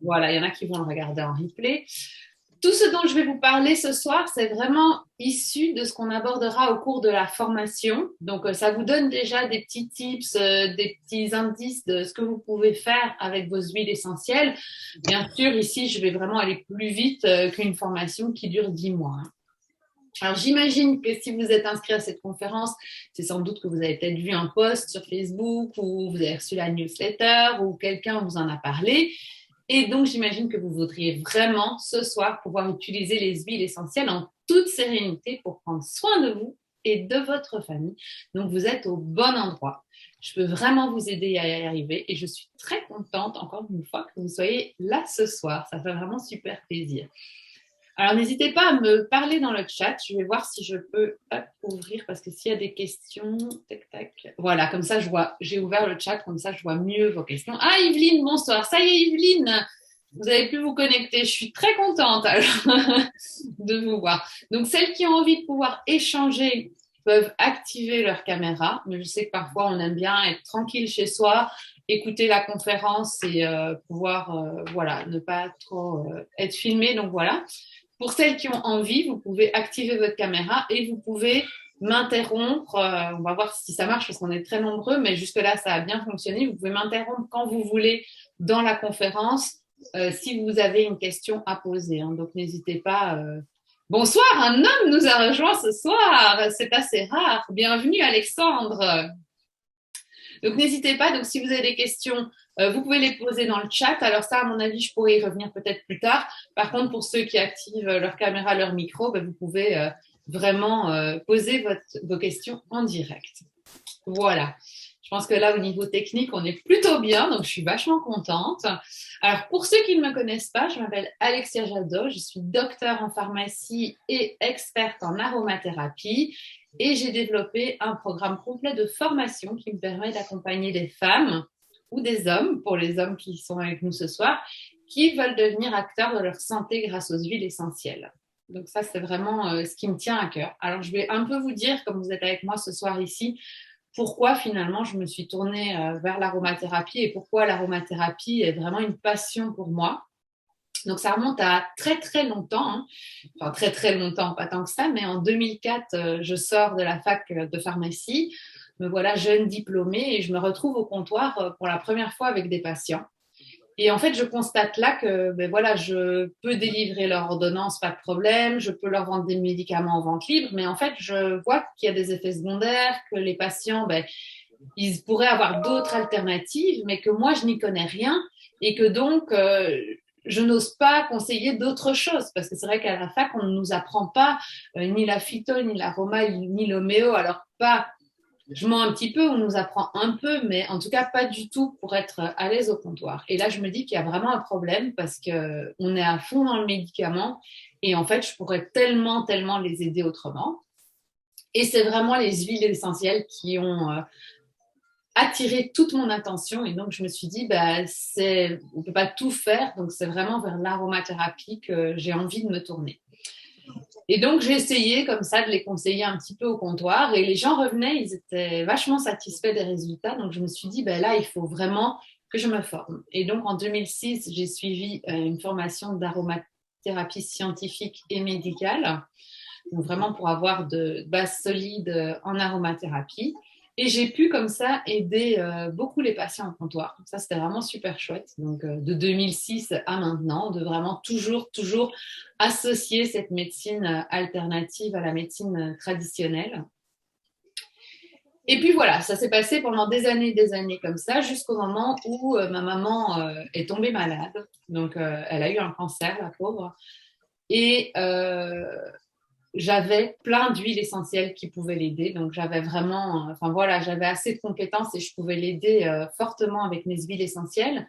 Voilà, il y en a qui vont le regarder en replay. Tout ce dont je vais vous parler ce soir, c'est vraiment issu de ce qu'on abordera au cours de la formation. Donc, ça vous donne déjà des petits tips, des petits indices de ce que vous pouvez faire avec vos huiles essentielles. Bien sûr, ici, je vais vraiment aller plus vite qu'une formation qui dure 10 mois, hein. Alors, j'imagine que si vous êtes inscrit à cette conférence, c'est sans doute que vous avez peut-être vu un post sur Facebook ou vous avez reçu la newsletter ou quelqu'un vous en a parlé. Et donc, j'imagine que vous voudriez vraiment ce soir pouvoir utiliser les huiles essentielles en toute sérénité pour prendre soin de vous et de votre famille. Donc, vous êtes au bon endroit. Je peux vraiment vous aider à y arriver et je suis très contente, encore une fois, que vous soyez là ce soir. Ça fait vraiment super plaisir. Alors, n'hésitez pas à me parler dans le chat. Je vais voir si je peux ouvrir parce que s'il y a des questions, tac, tac. Voilà, comme ça, je vois. J'ai ouvert le chat, comme ça, je vois mieux vos questions. Ah, Yveline, bonsoir. Ça y est, Yveline, vous avez pu vous connecter. Je suis très contente alors, de vous voir. Donc, celles qui ont envie de pouvoir échanger peuvent activer leur caméra. Mais je sais que parfois, on aime bien être tranquille chez soi, écouter la conférence et pouvoir, voilà, ne pas trop être filmé. Donc, voilà. Pour celles qui ont envie, vous pouvez activer votre caméra et vous pouvez m'interrompre. On va voir si ça marche parce qu'on est très nombreux, mais jusque-là, ça a bien fonctionné. Vous pouvez m'interrompre quand vous voulez dans la conférence si vous avez une question à poser, hein. Donc, n'hésitez pas. Bonsoir, un homme nous a rejoint ce soir. C'est assez rare. Bienvenue, Alexandre. Donc, n'hésitez pas. Donc, si vous avez des questions, vous pouvez les poser dans le chat. Alors ça, à mon avis, je pourrais y revenir peut-être plus tard. Par contre, pour ceux qui activent leur caméra, leur micro, ben, vous pouvez vraiment poser vos questions en direct. Voilà. Je pense que là, au niveau technique, on est plutôt bien, donc je suis vachement contente. Alors, pour ceux qui ne me connaissent pas, je m'appelle Alexia Jadot, je suis docteure en pharmacie et experte en aromathérapie et j'ai développé un programme complet de formation qui me permet d'accompagner des femmes ou des hommes, pour les hommes qui sont avec nous ce soir, qui veulent devenir acteurs de leur santé grâce aux huiles essentielles. Donc ça, c'est vraiment ce qui me tient à cœur. Alors, je vais un peu vous dire, comme vous êtes avec moi ce soir ici, pourquoi finalement je me suis tournée vers l'aromathérapie et pourquoi l'aromathérapie est vraiment une passion pour moi. Donc ça remonte à très très longtemps, hein. Enfin très très longtemps, pas tant que ça, mais en 2004, je sors de la fac de pharmacie, me voilà jeune diplômée et je me retrouve au comptoir pour la première fois avec des patients. Et en fait, je constate là que ben voilà, je peux délivrer leur ordonnance, pas de problème, je peux leur vendre des médicaments en vente libre, mais en fait, je vois qu'il y a des effets secondaires, que les patients, ben, ils pourraient avoir d'autres alternatives, mais que moi, je n'y connais rien et que donc, je n'ose pas conseiller d'autres choses parce que c'est vrai qu'à la fac, on ne nous apprend pas ni la phyto, ni l'aroma, ni l'homéo. Alors, pas je mens un petit peu, on nous apprend un peu, mais en tout cas pas du tout pour être à l'aise au comptoir. Et là, je me dis qu'il y a vraiment un problème parce que on est à fond dans le médicament et en fait, je pourrais tellement, tellement les aider autrement. Et c'est vraiment les huiles essentielles qui ont attiré toute mon attention. Et donc, je me suis dit, bah, on ne peut pas tout faire, donc c'est vraiment vers l'aromathérapie que j'ai envie de me tourner. Et donc, j'ai essayé comme ça de les conseiller un petit peu au comptoir et les gens revenaient, ils étaient vachement satisfaits des résultats. Donc, je me suis dit, ben là, il faut vraiment que je me forme. Et donc, en 2006, j'ai suivi une formation d'aromathérapie scientifique et médicale, donc vraiment pour avoir de bases solides en aromathérapie. Et j'ai pu comme ça aider beaucoup les patients en comptoir. Donc ça, c'était vraiment super chouette. Donc de 2006 à maintenant, de vraiment toujours, toujours associer cette médecine alternative à la médecine traditionnelle. Et puis voilà, ça s'est passé pendant des années comme ça, jusqu'au moment où ma maman est tombée malade. Donc elle a eu un cancer, la pauvre. Et j'avais plein d'huiles essentielles qui pouvaient l'aider. Donc, j'avais vraiment, enfin voilà, j'avais assez de compétences et je pouvais l'aider fortement avec mes huiles essentielles.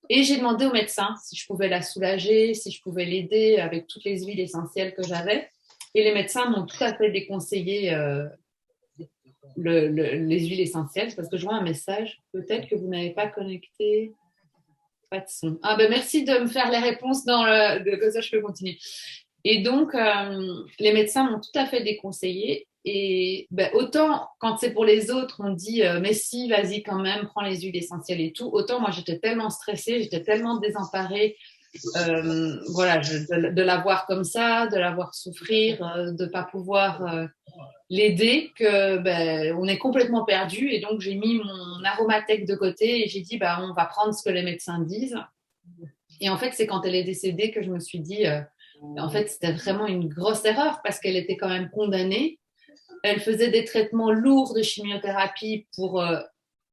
Et j'ai demandé au médecin si je pouvais la soulager, si je pouvais l'aider avec toutes les huiles essentielles que j'avais. Et les médecins m'ont tout à fait déconseillé les huiles essentielles parce que je vois un message. Peut-être que vous n'avez pas connecté. Pas de son. Ah ben merci de me faire les réponses comme ça je peux continuer. Et donc, les médecins m'ont tout à fait déconseillé. Et ben, autant quand c'est pour les autres, on dit mais si, vas-y quand même, prends les huiles essentielles et tout. Autant moi, j'étais tellement stressée, j'étais tellement désemparée, voilà, de la voir comme ça, de la voir souffrir, de pas pouvoir l'aider, que ben, on est complètement perdu. Et donc j'ai mis mon aromathèque de côté et j'ai dit bah on va prendre ce que les médecins disent. Et en fait, c'est quand elle est décédée que je me suis dit en fait, c'était vraiment une grosse erreur parce qu'elle était quand même condamnée. Elle faisait des traitements lourds de chimiothérapie pour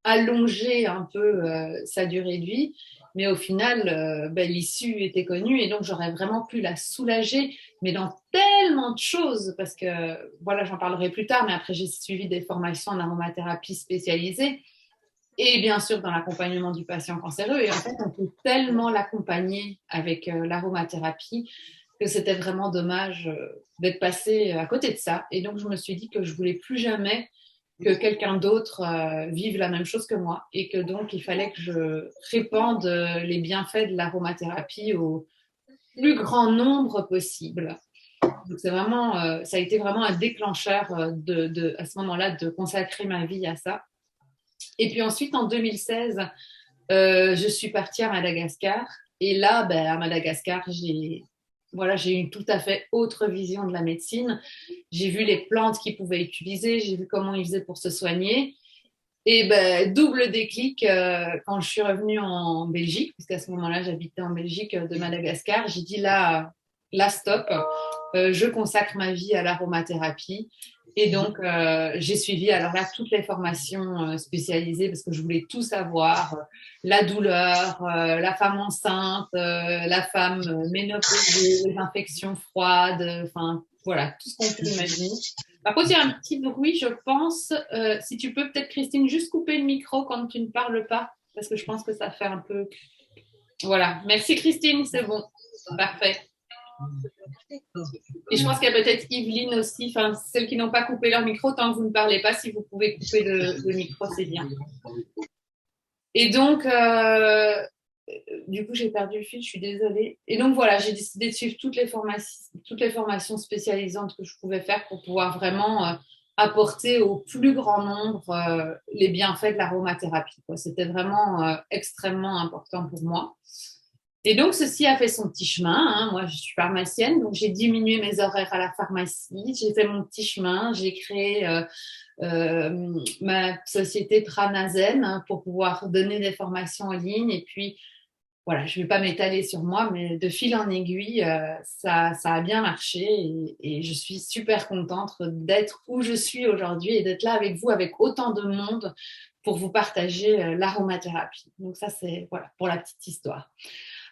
allonger un peu sa durée de vie. Mais au final, ben, l'issue était connue et donc j'aurais vraiment pu la soulager, mais dans tellement de choses, parce que voilà, j'en parlerai plus tard, mais après j'ai suivi des formations en aromathérapie spécialisée et bien sûr dans l'accompagnement du patient cancéreux. Et en fait, on peut tellement l'accompagner avec l'aromathérapie que c'était vraiment dommage d'être passé à côté de ça. Et donc, je me suis dit que je voulais plus jamais que quelqu'un d'autre vive la même chose que moi et que donc il fallait que je répande les bienfaits de l'aromathérapie au plus grand nombre possible. Donc c'est vraiment, ça a été vraiment un déclencheur à ce moment-là de consacrer ma vie à ça. Et puis ensuite, en 2016, je suis partie à Madagascar. Et là, ben, à Madagascar, j'ai une tout à fait autre vision de la médecine. J'ai vu les plantes qu'ils pouvaient utiliser, j'ai vu comment ils faisaient pour se soigner. Et ben, double déclic quand je suis revenue en Belgique, puisqu'à ce moment-là, j'habitais en Belgique de Madagascar. J'ai dit là stop, je consacre ma vie à l'aromathérapie. Et donc, j'ai suivi alors là toutes les formations spécialisées parce que je voulais tout savoir. La douleur, la femme enceinte, la femme ménopausée, les infections froides, enfin voilà, tout ce qu'on peut imaginer. Par contre, il y a un petit bruit, je pense. Si tu peux peut-être, Christine, juste couper le micro quand tu ne parles pas, parce que je pense que ça fait un peu... Voilà. Merci, Christine, c'est bon. Parfait. Et je pense qu'il y a peut-être Yveline aussi, enfin, celles qui n'ont pas coupé leur micro, tant que vous ne parlez pas, si vous pouvez couper le micro, c'est bien. Et donc, du coup, j'ai perdu le fil, je suis désolée. Et donc, voilà, j'ai décidé de suivre toutes les formations spécialisantes que je pouvais faire pour pouvoir vraiment apporter au plus grand nombre les bienfaits de l'aromathérapie, quoi. C'était vraiment extrêmement important pour moi. Et donc, ceci a fait son petit chemin, hein. Moi, je suis pharmacienne, donc j'ai diminué mes horaires à la pharmacie. J'ai fait mon petit chemin. J'ai créé ma société Pranazen hein, pour pouvoir donner des formations en ligne. Et puis, voilà, je ne vais pas m'étaler sur moi, mais de fil en aiguille, ça a bien marché et je suis super contente d'être où je suis aujourd'hui et d'être là avec vous, avec autant de monde pour vous partager l'aromathérapie. Donc ça, c'est voilà, pour la petite histoire.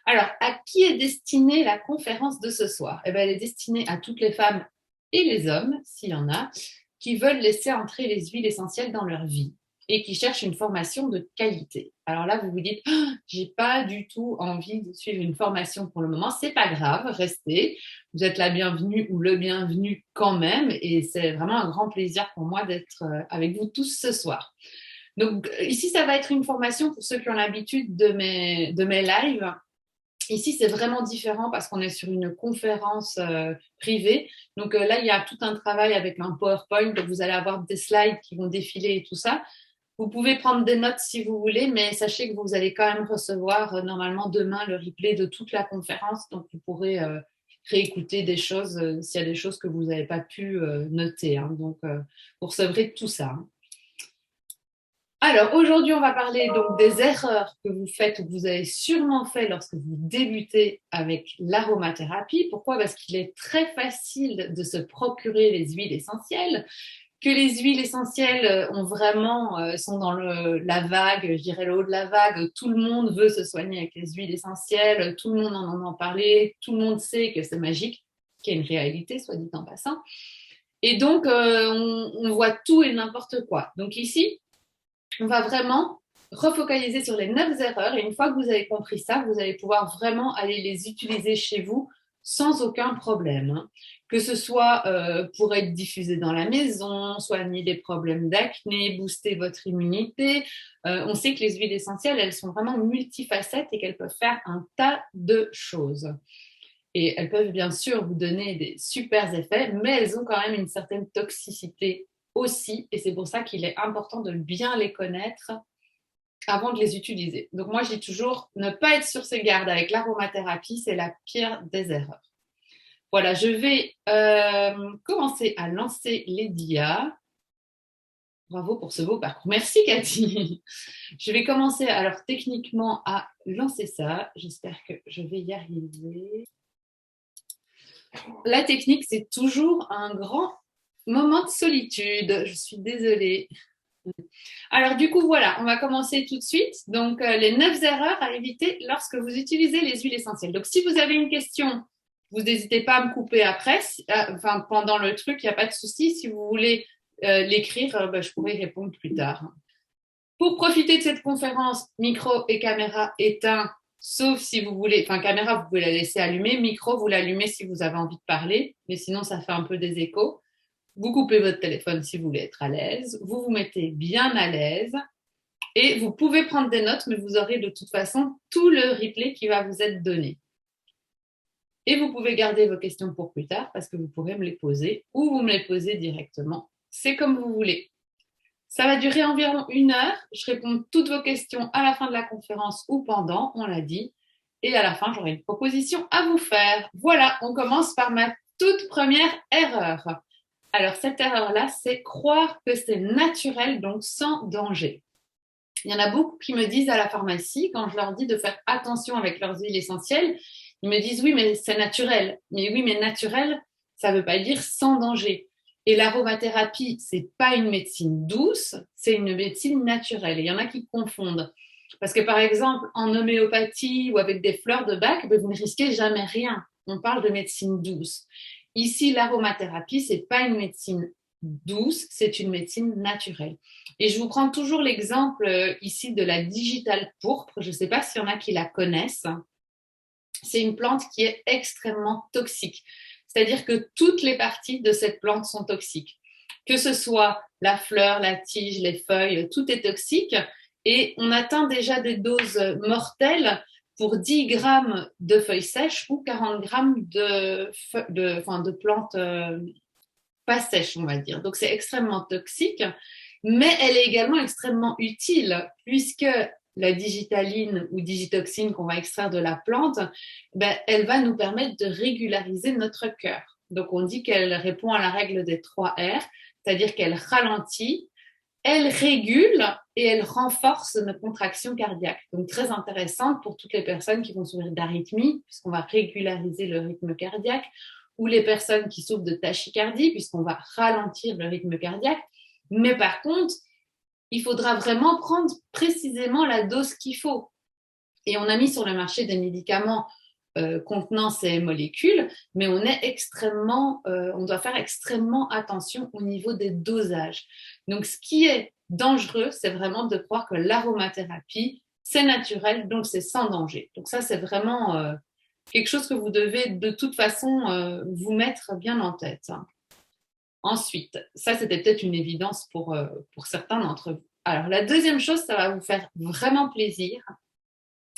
Alors, à qui est destinée la conférence de ce soir? Eh bien, elle est destinée à toutes les femmes et les hommes, s'il y en a, qui veulent laisser entrer les huiles essentielles dans leur vie et qui cherchent une formation de qualité. Alors là, vous vous dites, oh, j'ai pas du tout envie de suivre une formation pour le moment. C'est pas grave, restez. Vous êtes la bienvenue ou le bienvenu quand même. Et c'est vraiment un grand plaisir pour moi d'être avec vous tous ce soir. Donc ici, ça va être une formation pour ceux qui ont l'habitude de mes lives. Ici, c'est vraiment différent parce qu'on est sur une conférence privée. Donc là, il y a tout un travail avec un PowerPoint. Donc, vous allez avoir des slides qui vont défiler et tout ça. Vous pouvez prendre des notes si vous voulez, mais sachez que vous allez quand même recevoir normalement demain le replay de toute la conférence. Donc, vous pourrez réécouter des choses s'il y a des choses que vous n'avez pas pu noter. Hein. Donc, vous recevrez tout ça. Hein. Alors, aujourd'hui, on va parler donc des erreurs que vous faites ou que vous avez sûrement fait lorsque vous débutez avec l'aromathérapie. Pourquoi? Parce qu'il est très facile de se procurer les huiles essentielles, que les huiles essentielles ont vraiment, sont dans la vague, je dirais le haut de la vague. Tout le monde veut se soigner avec les huiles essentielles, tout le monde en entend parler, tout le monde sait que c'est magique, qui est une réalité, soit dit en passant. Et donc, on voit tout et n'importe quoi. Donc ici, on va vraiment refocaliser sur les 9 erreurs et une fois que vous avez compris ça, vous allez pouvoir vraiment aller les utiliser chez vous sans aucun problème. Hein. Que ce soit pour être diffusé dans la maison, soigner des problèmes d'acné, booster votre immunité. On sait que les huiles essentielles, elles sont vraiment multifacettes et qu'elles peuvent faire un tas de choses. Et elles peuvent bien sûr vous donner des super effets, mais elles ont quand même une certaine toxicité aussi. Et c'est pour ça qu'il est important de bien les connaître avant de les utiliser. Donc moi, je dis toujours, ne pas être sur ses gardes avec l'aromathérapie, c'est la pire des erreurs. Voilà, je vais commencer à lancer les dias. Bravo pour ce beau parcours. Merci Cathy. Je vais commencer alors techniquement à lancer ça. J'espère que je vais y arriver. La technique, c'est toujours un grand moment de solitude. Je suis désolée. Alors du coup, voilà, on va commencer tout de suite. Donc les 9 erreurs à éviter lorsque vous utilisez les huiles essentielles. Donc si vous avez une question, vous n'hésitez pas à me couper après, enfin pendant le truc, il n'y a pas de souci. Si vous voulez l'écrire, je pourrai y répondre plus tard. Pour profiter de cette conférence, micro et caméra éteints, sauf si vous voulez, enfin caméra, vous pouvez la laisser allumée, micro, vous l'allumez si vous avez envie de parler, mais sinon ça fait un peu des échos. Vous coupez votre téléphone si vous voulez être à l'aise, vous vous mettez bien à l'aise et vous pouvez prendre des notes, mais vous aurez de toute façon tout le replay qui va vous être donné. Et vous pouvez garder vos questions pour plus tard parce que vous pourrez me les poser ou vous me les posez directement. C'est comme vous voulez. Ça va durer environ 1 heure. Je réponds toutes vos questions à la fin de la conférence ou pendant, on l'a dit. Et à la fin, j'aurai une proposition à vous faire. Voilà, on commence par ma toute première erreur. Alors, cette erreur-là, c'est croire que c'est naturel, donc sans danger. Il y en a beaucoup qui me disent à la pharmacie, quand je leur dis de faire attention avec leurs huiles essentielles, ils me disent oui, mais c'est naturel. Mais oui, mais naturel, ça ne veut pas dire sans danger. Et l'aromathérapie, c'est pas une médecine douce, c'est une médecine naturelle. Et il y en a qui confondent. Parce que par exemple, en homéopathie ou avec des fleurs de bac, vous ne risquez jamais rien. On parle de médecine douce. Ici, l'aromathérapie, c'est pas une médecine douce, c'est une médecine naturelle. Et je vous prends toujours l'exemple ici de la digitale pourpre. Je ne sais pas s'il y en a qui la connaissent. C'est une plante qui est extrêmement toxique. C'est-à-dire que toutes les parties de cette plante sont toxiques. Que ce soit la fleur, la tige, les feuilles, tout est toxique. Et on atteint déjà des doses mortelles pour 10 grammes de feuilles sèches ou 40 grammes de plantes pas sèches, on va dire. Donc c'est extrêmement toxique, mais elle est également extrêmement utile puisque la digitaline ou digitoxine qu'on va extraire de la plante, elle va nous permettre de régulariser notre cœur. Donc on dit qu'elle répond à la règle des 3 R, c'est-à-dire qu'elle ralentit, elle régule et elle renforce nos contractions cardiaques. Donc très intéressante pour toutes les personnes qui vont souffrir d'arythmie, puisqu'on va régulariser le rythme cardiaque, ou les personnes qui souffrent de tachycardie, puisqu'on va ralentir le rythme cardiaque. Mais par contre, il faudra vraiment prendre précisément la dose qu'il faut. Et on a mis sur le marché des médicaments contenant ces molécules, mais on doit faire extrêmement attention au niveau des dosages. Donc, ce qui est dangereux, c'est vraiment de croire que l'aromathérapie, c'est naturel, donc c'est sans danger. Donc ça, c'est vraiment quelque chose que vous devez de toute façon vous mettre bien en tête. Ensuite, ça, c'était peut-être une évidence pour certains d'entre vous. Alors, la deuxième chose, ça va vous faire vraiment plaisir,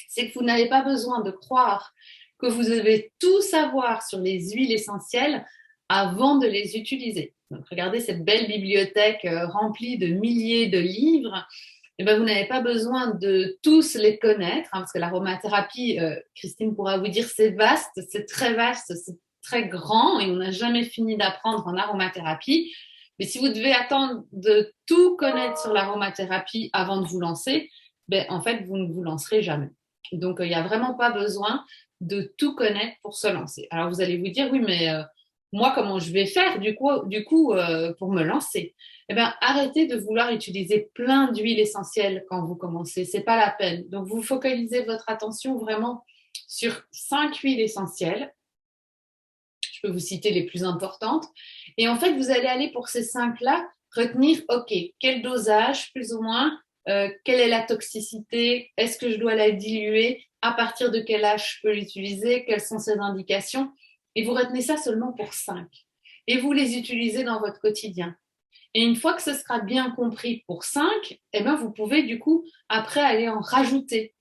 c'est que vous n'avez pas besoin de croire que vous devez tout savoir sur les huiles essentielles avant de les utiliser. Donc, regardez cette belle bibliothèque remplie de milliers de livres. Et vous n'avez pas besoin de tous les connaître, parce que l'aromathérapie, Christine pourra vous dire, c'est vaste, c'est très vaste, c'est très grand et on n'a jamais fini d'apprendre en aromathérapie. Mais si vous devez attendre de tout connaître sur l'aromathérapie avant de vous lancer, en fait, vous ne vous lancerez jamais. Donc, il n'y a vraiment pas besoin de tout connaître pour se lancer. Alors, vous allez vous dire, oui, mais moi, comment je vais faire du coup pour me lancer? Arrêtez de vouloir utiliser plein d'huiles essentielles quand vous commencez. C'est pas la peine. Donc, vous focalisez votre attention vraiment sur 5 huiles essentielles. Je peux vous citer les plus importantes. Et en fait, vous allez aller pour ces 5-là retenir, OK, quel dosage plus ou moins, quelle est la toxicité, est-ce que je dois la diluer, à partir de quel âge je peux l'utiliser, quelles sont ses indications. Et vous retenez ça seulement pour 5. Et vous les utilisez dans votre quotidien. Et une fois que ce sera bien compris pour 5, vous pouvez du coup après aller en rajouter.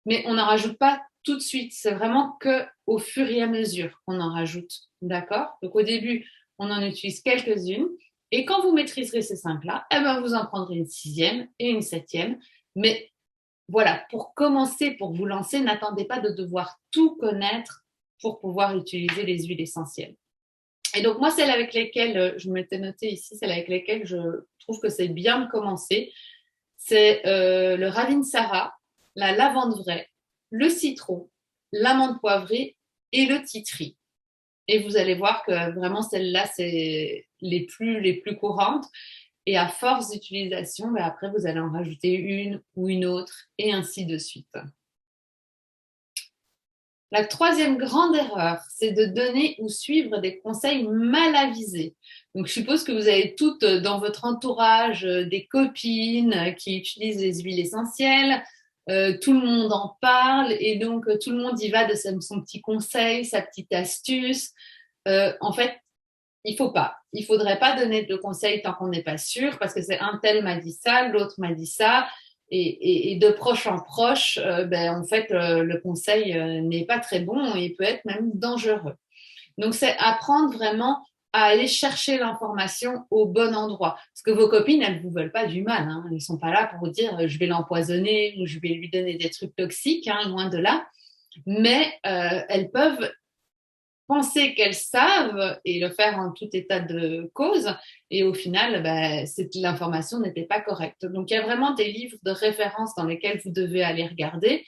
Mais on n'en rajoute pas tout de suite. C'est vraiment qu'au fur et à mesure qu'on en rajoute. D'accord? Donc au début, on en utilise quelques-unes. Et quand vous maîtriserez ces 5-là, eh ben, vous en prendrez une 6e et une 7e. Mais voilà, pour commencer, pour vous lancer, n'attendez pas de devoir tout connaître pour pouvoir utiliser les huiles essentielles. Et donc, moi, celles avec lesquelles, je m'étais notée ici, celles avec lesquelles je trouve que c'est bien de commencer, c'est le Ravinsara, la lavande vraie, le citron, l'amande poivrée et le titri. Et vous allez voir que vraiment, celles-là, c'est les plus courantes. Et à force d'utilisation, ben après, vous allez en rajouter une ou une autre, et ainsi de suite. La troisième grande erreur, c'est de donner ou suivre des conseils mal avisés. Donc, je suppose que vous avez toutes dans votre entourage des copines qui utilisent les huiles essentielles. Tout le monde en parle et donc tout le monde y va de son petit conseil, sa petite astuce. En fait, il faut pas. Il faudrait pas donner de conseils tant qu'on n'est pas sûr, parce que c'est un tel m'a dit ça, l'autre m'a dit ça, et de proche en proche, ben en fait le conseil n'est pas très bon et peut être même dangereux. Donc c'est apprendre vraiment à aller chercher l'information au bon endroit, parce que vos copines elles vous veulent pas du mal, hein. Elles sont pas là pour vous dire je vais l'empoisonner ou je vais lui donner des trucs toxiques, hein, loin de là. Mais elles peuvent penser qu'elles savent et le faire en tout état de cause. Et au final, ben, l'information n'était pas correcte. Donc, il y a vraiment des livres de référence dans lesquels vous devez aller regarder.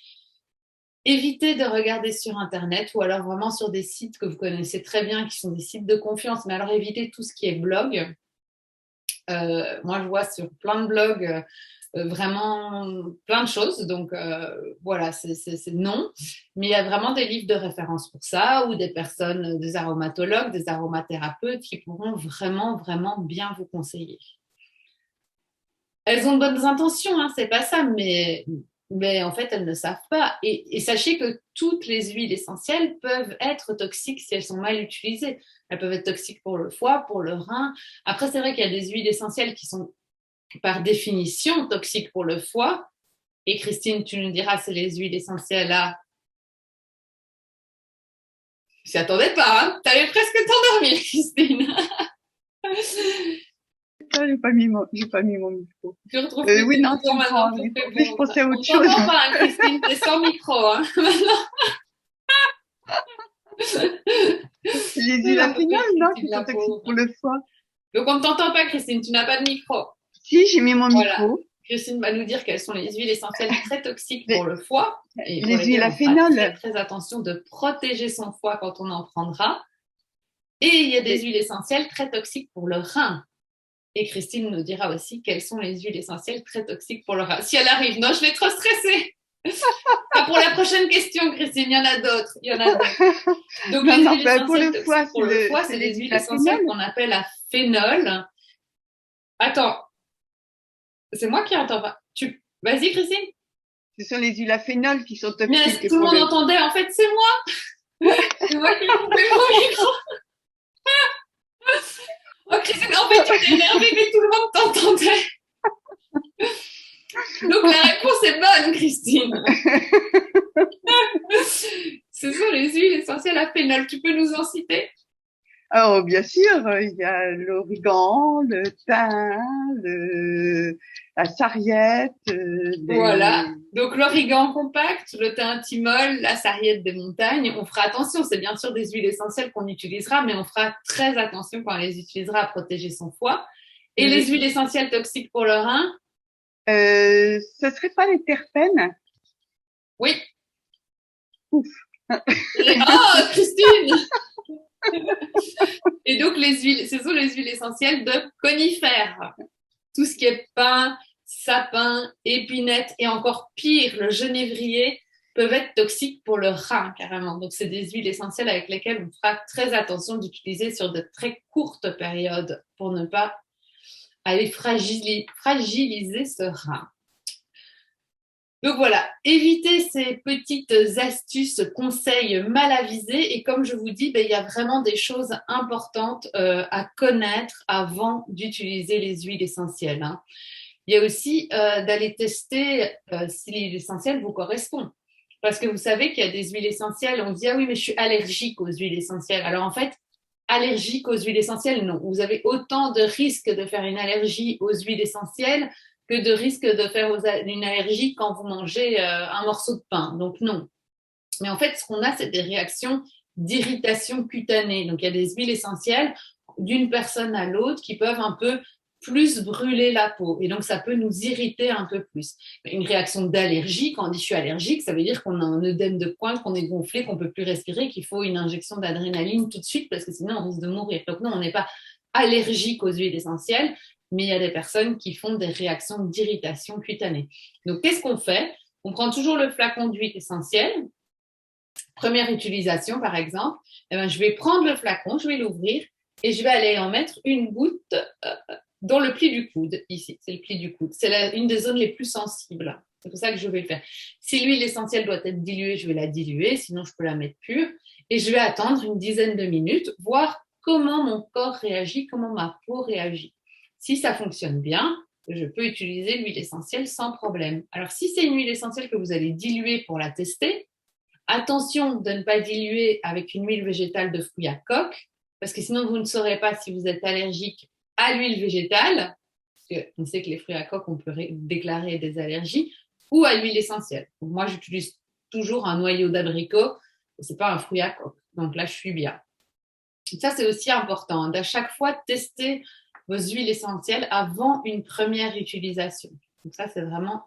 Évitez de regarder sur Internet ou alors vraiment sur des sites que vous connaissez très bien, qui sont des sites de confiance. Mais alors, évitez tout ce qui est blog. Moi, je vois sur plein de blogs vraiment plein de choses. Donc, voilà, c'est non. Mais il y a vraiment des livres de référence pour ça ou des personnes, des aromatologues, des aromathérapeutes qui pourront vraiment, vraiment bien vous conseiller. Elles ont de bonnes intentions, hein, c'est pas ça, mais en fait, elles ne savent pas. Et sachez que toutes les huiles essentielles peuvent être toxiques si elles sont mal utilisées. Elles peuvent être toxiques pour le foie, pour le rein. Après, c'est vrai qu'il y a des huiles essentielles qui sont par définition toxiques pour le foie. Et Christine, tu nous diras, c'est les huiles essentielles à... Je t'y attendais pas, hein. T'avais presque t'endormi, Christine. Ah, j'ai pas mis mon micro. Tu retrouves Oui, non, tu maintenant. prends. Oui, je pensais à autre On chose. t'entend pas, hein, Christine, t'es sans micro. Hein. Les huiles à phénol, non, qui sont La toxiques pauvre. pour le foie. Donc on ne t'entend pas, Christine, tu n'as pas de micro. Si, j'ai mis mon Voilà. micro. Christine va nous dire quelles sont les huiles essentielles très toxiques pour le foie et pour Les huiles lesquelles à on fera très, phénol. très attention de protéger son foie quand on en prendra. Et il y a des huiles essentielles très toxiques pour le rein. Et Christine nous dira aussi quelles sont les huiles essentielles très toxiques pour le rein. Si elle arrive, non, je vais trop stresser. Ah, pour la prochaine question, Christine, il y en a d'autres. Il y en a d'autres. Donc, Non, les non, huiles ben, pour essentielles le foie, toxiques pour le foie, c'est c'est des les huiles huiles à essentielles phénol. qu'on appelle à phénol. Attends, c'est moi qui entends pas. Vas-y, Christine. Ce sont les huiles à phénol qui sont Mais toxiques tout le pour monde le... entendait, en fait, c'est moi. C'est moi qui ai coupé mon micro. Oh, Christine, en fait, tu t'es énervée, mais tout le monde t'entendait. Donc, la réponse est bonne, Christine. Ce sont les huiles essentielles à phénol. Tu peux nous en citer? Oh, bien sûr, il y a l'origan, le thym, la sarriette, Voilà. Donc, l'origan compact, le thym thymol, la sarriette des montagnes. On fera attention. C'est bien sûr des huiles essentielles qu'on utilisera, mais on fera très attention quand on les utilisera à protéger son foie. Et les huiles essentielles toxiques pour le rein? Ce serait pas les terpènes? Oui. Ouf. Oh, Christine! Et donc, ce sont les huiles essentielles de conifères. Tout ce qui est pin, sapin, épinette et encore pire, le genévrier peuvent être toxiques pour le rein carrément. Donc, c'est des huiles essentielles avec lesquelles on fera très attention d'utiliser sur de très courtes périodes pour ne pas aller fragiliser ce rein. Donc voilà, évitez ces petites astuces, conseils mal avisés. Et comme je vous dis, il y a vraiment des choses importantes à connaître avant d'utiliser les huiles essentielles. Hein. Il y a aussi d'aller tester si l'huile essentielle vous correspond. Parce que vous savez qu'il y a des huiles essentielles, on dit, ah oui, mais je suis allergique aux huiles essentielles. Alors en fait, allergique aux huiles essentielles, non. Vous avez autant de risques de faire une allergie aux huiles essentielles que de risques de faire une allergie quand vous mangez un morceau de pain. Donc non. Mais en fait, ce qu'on a, c'est des réactions d'irritation cutanée. Donc il y a des huiles essentielles d'une personne à l'autre qui peuvent un peu plus brûler la peau. Et donc, ça peut nous irriter un peu plus. Une réaction d'allergie, quand on dit je suis allergique, ça veut dire qu'on a un œdème de pointe, qu'on est gonflé, qu'on ne peut plus respirer, qu'il faut une injection d'adrénaline tout de suite parce que sinon, on risque de mourir. Donc, non, on n'est pas allergique aux huiles essentielles, mais il y a des personnes qui font des réactions d'irritation cutanée. Donc, qu'est-ce qu'on fait? On prend toujours le flacon d'huile essentielle. Première utilisation, par exemple, eh bien, je vais prendre le flacon, je vais l'ouvrir et je vais aller en mettre une goutte dans le pli du coude, ici, c'est le pli du coude. C'est une des zones les plus sensibles. C'est pour ça que je vais le faire. Si l'huile essentielle doit être diluée, je vais la diluer, sinon je peux la mettre pure. Et je vais attendre une dizaine de minutes, voir comment mon corps réagit, comment ma peau réagit. Si ça fonctionne bien, je peux utiliser l'huile essentielle sans problème. Alors, si c'est une huile essentielle que vous allez diluer pour la tester, attention de ne pas diluer avec une huile végétale de fruits à coque, parce que sinon vous ne saurez pas si vous êtes allergique à l'huile végétale, parce qu'on sait que les fruits à coque, on peut déclarer des allergies, ou à l'huile essentielle. Donc, moi, j'utilise toujours un noyau d'abricot, ce n'est pas un fruit à coque. Donc là, je suis bien. Et ça, c'est aussi important, d'à chaque fois tester vos huiles essentielles avant une première utilisation. Donc ça, c'est vraiment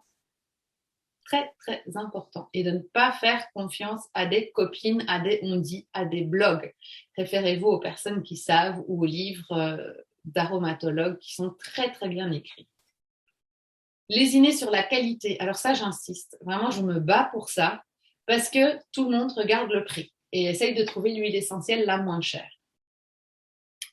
très, très important. Et de ne pas faire confiance à des copines, on dit, à des blogs. Référez-vous aux personnes qui savent ou aux livres d'aromatologues qui sont très, très bien écrits. Lésiner sur la qualité. Alors ça, j'insiste. Vraiment, je me bats pour ça parce que tout le monde regarde le prix et essaye de trouver l'huile essentielle la moins chère.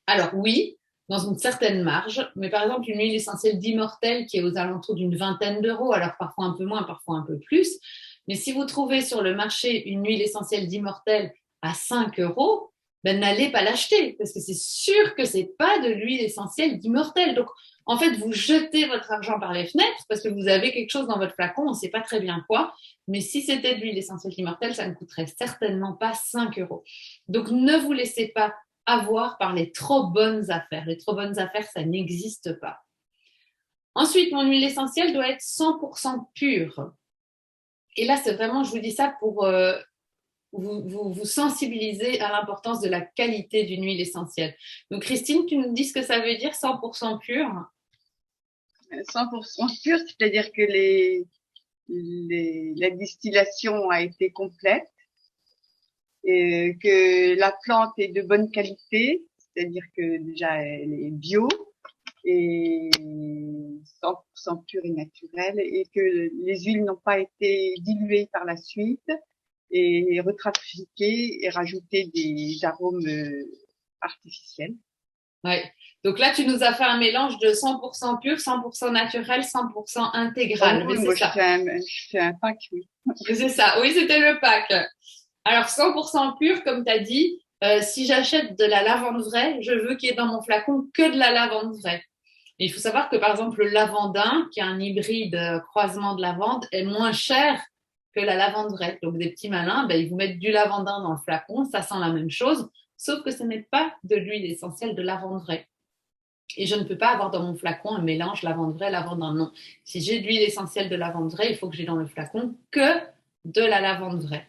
Alors oui, dans une certaine marge, mais par exemple, une huile essentielle d'Immortel qui est aux alentours d'une vingtaine d'euros, alors parfois un peu moins, parfois un peu plus. Mais si vous trouvez sur le marché une huile essentielle d'Immortel à 5 euros, ben, n'allez pas l'acheter parce que c'est sûr que c'est pas de l'huile essentielle d'Immortel. Donc, en fait, vous jetez votre argent par les fenêtres parce que vous avez quelque chose dans votre flacon, on ne sait pas très bien quoi. Mais si c'était de l'huile essentielle d'Immortel, ça ne coûterait certainement pas 5 euros. Donc, ne vous laissez pas avoir par les trop bonnes affaires. Les trop bonnes affaires, ça n'existe pas. Ensuite, mon huile essentielle doit être 100% pure. Et là, c'est vraiment, je vous dis ça pour vous sensibiliser à l'importance de la qualité d'une huile essentielle. Donc, Christine, tu nous dis ce que ça veut dire 100% pure? 100% pure, c'est-à-dire que la distillation a été complète, et que la plante est de bonne qualité, c'est-à-dire que déjà elle est bio et 100% pure et naturelle, et que les huiles n'ont pas été diluées par la suite et retrafiquées et rajouter des arômes artificiels. Ouais. Donc là, tu nous as fait un mélange de 100% pur, 100% naturel, 100% intégral. Oh, oui, moi, je fais un pack, oui. C'est ça. Oui, c'était le pack. Alors, 100% pur, comme tu as dit, si j'achète de la lavande vraie, je veux qu'il y ait dans mon flacon que de la lavande vraie. Et il faut savoir que, par exemple, le lavandin, qui est un hybride croisement de lavande, est moins cher que la lavande vraie. Donc, des petits malins, ben, ils vous mettent du lavandin dans le flacon, ça sent la même chose, sauf que ce n'est pas de l'huile essentielle de lavande vraie. Et je ne peux pas avoir dans mon flacon un mélange lavande vraie, lavandin. Non. Si j'ai de l'huile essentielle de lavande vraie, il faut que j'ai dans le flacon que de la lavande vraie.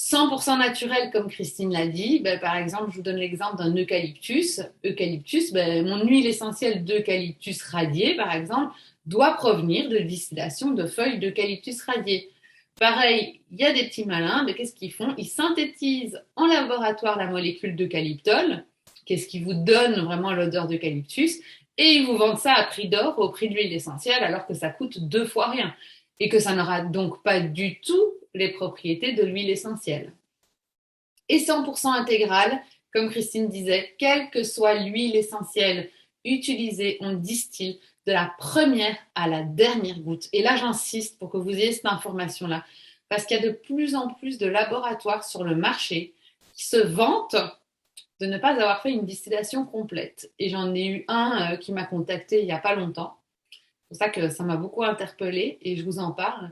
100% naturel, comme Christine l'a dit, ben, par exemple, je vous donne l'exemple d'un eucalyptus. Eucalyptus, ben, mon huile essentielle d'eucalyptus radié, par exemple, doit provenir de distillation de feuilles d'eucalyptus radié. Pareil, il y a des petits malins, mais qu'est-ce qu'ils font? Ils synthétisent en laboratoire la molécule d'eucalyptol, qu'est-ce qui vous donne vraiment l'odeur d'eucalyptus, et ils vous vendent ça à prix d'or, au prix de l'huile essentielle, alors que ça coûte 2 fois rien, et que ça n'aura donc pas du tout les propriétés de l'huile essentielle. Et 100% intégrale, comme Christine disait, quelle que soit l'huile essentielle utilisée, on distille de la première à la dernière goutte. Et là, j'insiste pour que vous ayez cette information-là, parce qu'il y a de plus en plus de laboratoires sur le marché qui se vantent de ne pas avoir fait une distillation complète. Et j'en ai eu un qui m'a contacté il n'y a pas longtemps. C'est pour ça que ça m'a beaucoup interpellée et je vous en parle.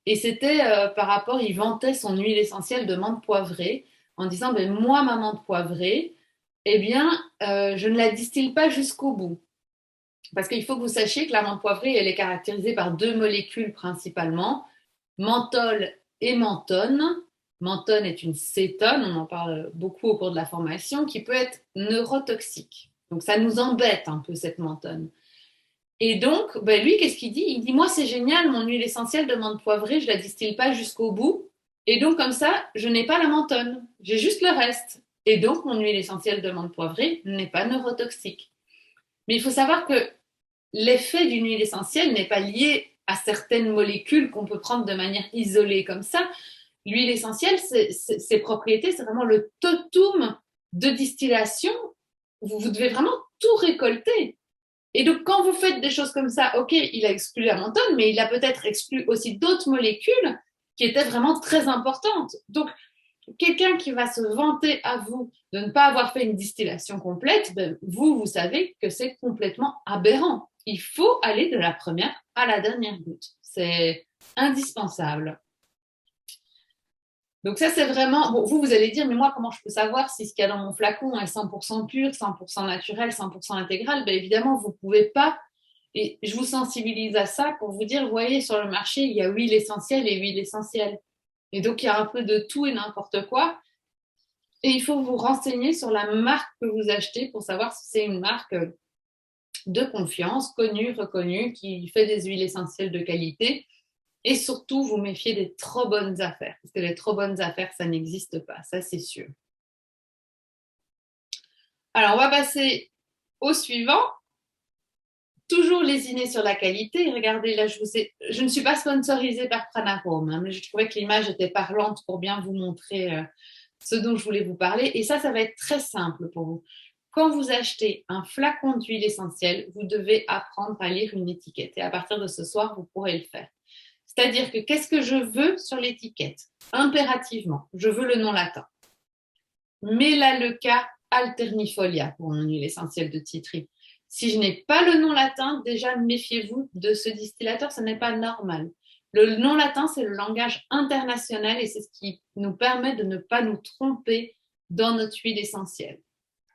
Et c'était par rapport, il vantait son huile essentielle de menthe poivrée en disant, ben, moi, ma menthe poivrée, eh bien, je ne la distille pas jusqu'au bout. Parce qu'il faut que vous sachiez que la menthe poivrée, elle est caractérisée par deux molécules principalement, menthol et menthone. Menthone est une cétone, on en parle beaucoup au cours de la formation, qui peut être neurotoxique. Donc ça nous embête un peu cette menthone. Et donc, ben lui, qu'est-ce qu'il dit? Il dit, moi, c'est génial, mon huile essentielle de menthe poivrée, je ne la distille pas jusqu'au bout. Et donc, comme ça, je n'ai pas la menthone, j'ai juste le reste. Et donc, mon huile essentielle de menthe poivrée n'est pas neurotoxique. Mais il faut savoir que l'effet d'une huile essentielle n'est pas lié à certaines molécules qu'on peut prendre de manière isolée comme ça. L'huile essentielle, ses propriétés, c'est vraiment le totum de distillation. Vous devez vraiment tout récolter. Et donc, quand vous faites des choses comme ça, ok, il a exclu la menthone, mais il a peut-être exclu aussi d'autres molécules qui étaient vraiment très importantes. Donc, quelqu'un qui va se vanter à vous de ne pas avoir fait une distillation complète, ben, vous savez que c'est complètement aberrant. Il faut aller de la première à la dernière goutte. C'est indispensable. Donc ça, c'est vraiment... Bon, vous allez dire, mais moi, comment je peux savoir si ce qu'il y a dans mon flacon est 100% pur, 100% naturel, 100% intégral? Ben, évidemment, vous ne pouvez pas. Et je vous sensibilise à ça pour vous dire, vous voyez, sur le marché, il y a huile essentielle et huile essentielle. Et donc, il y a un peu de tout et n'importe quoi. Et il faut vous renseigner sur la marque que vous achetez pour savoir si c'est une marque de confiance, connue, reconnue, qui fait des huiles essentielles de qualité. Et surtout, vous méfiez des trop bonnes affaires. Parce que les trop bonnes affaires, ça n'existe pas, ça c'est sûr. Alors, on va passer au suivant. Toujours lésiner sur la qualité. Regardez, là, je ne suis pas sponsorisée par Pranarome, hein, mais je trouvais que l'image était parlante pour bien vous montrer ce dont je voulais vous parler. Et ça va être très simple pour vous. Quand vous achetez un flacon d'huile essentielle, vous devez apprendre à lire une étiquette. Et à partir de ce soir, vous pourrez le faire. C'est-à-dire que qu'est-ce que je veux sur l'étiquette? Impérativement, je veux le nom latin. Melaleuca alternifolia pour mon huile essentielle de titri. Si je n'ai pas le nom latin, déjà méfiez-vous de ce distillateur, ce n'est pas normal. Le nom latin, c'est le langage international et c'est ce qui nous permet de ne pas nous tromper dans notre huile essentielle.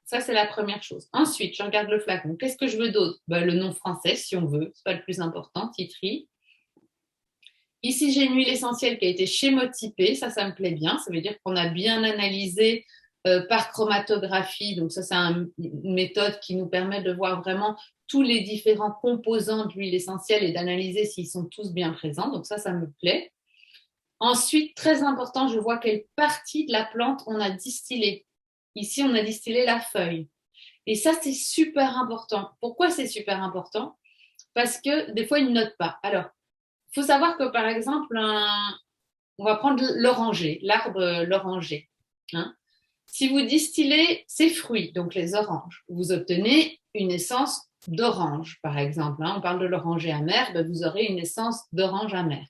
Ça, c'est la première chose. Ensuite, je regarde le flacon. Qu'est-ce que je veux d'autre? Ben, le nom français, si on veut, c'est pas le plus important, titri. Ici, j'ai une huile essentielle qui a été schémotypée, ça me plaît bien. Ça veut dire qu'on a bien analysé par chromatographie. Donc ça, c'est une méthode qui nous permet de voir vraiment tous les différents composants de l'huile essentielle et d'analyser s'ils sont tous bien présents. Donc ça me plaît. Ensuite, très important, je vois quelle partie de la plante on a distillé. Ici, on a distillé la feuille. Et ça, c'est super important. Pourquoi c'est super important? Parce que des fois, ils ne notent pas. Alors, il faut savoir que, par exemple, on va prendre l'oranger, l'arbre l'oranger. Hein. Si vous distillez ces fruits, donc les oranges, vous obtenez une essence d'orange, par exemple. Hein. On parle de l'oranger amer, ben vous aurez une essence d'orange amer.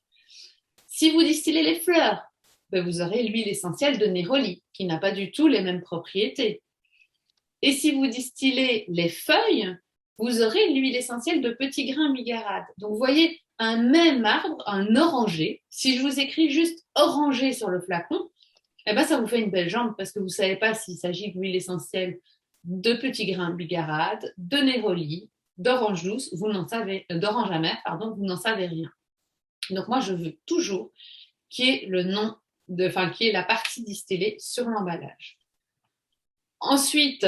Si vous distillez les fleurs, ben vous aurez l'huile essentielle de néroli, qui n'a pas du tout les mêmes propriétés. Et si vous distillez les feuilles, vous aurez l'huile essentielle de petits grains bigarade. Donc, vous voyez, un même arbre, un oranger, si je vous écris juste oranger sur le flacon, eh ben, ça vous fait une belle jambe parce que vous ne savez pas s'il s'agit d'huile essentielle de petits grains bigarade, de néroli, d'orange douce, vous n'en savez, d'orange amère, pardon, vous n'en savez rien. Donc, moi, je veux toujours qu'il y ait le nom, qu'il y ait la partie distillée sur l'emballage. Ensuite,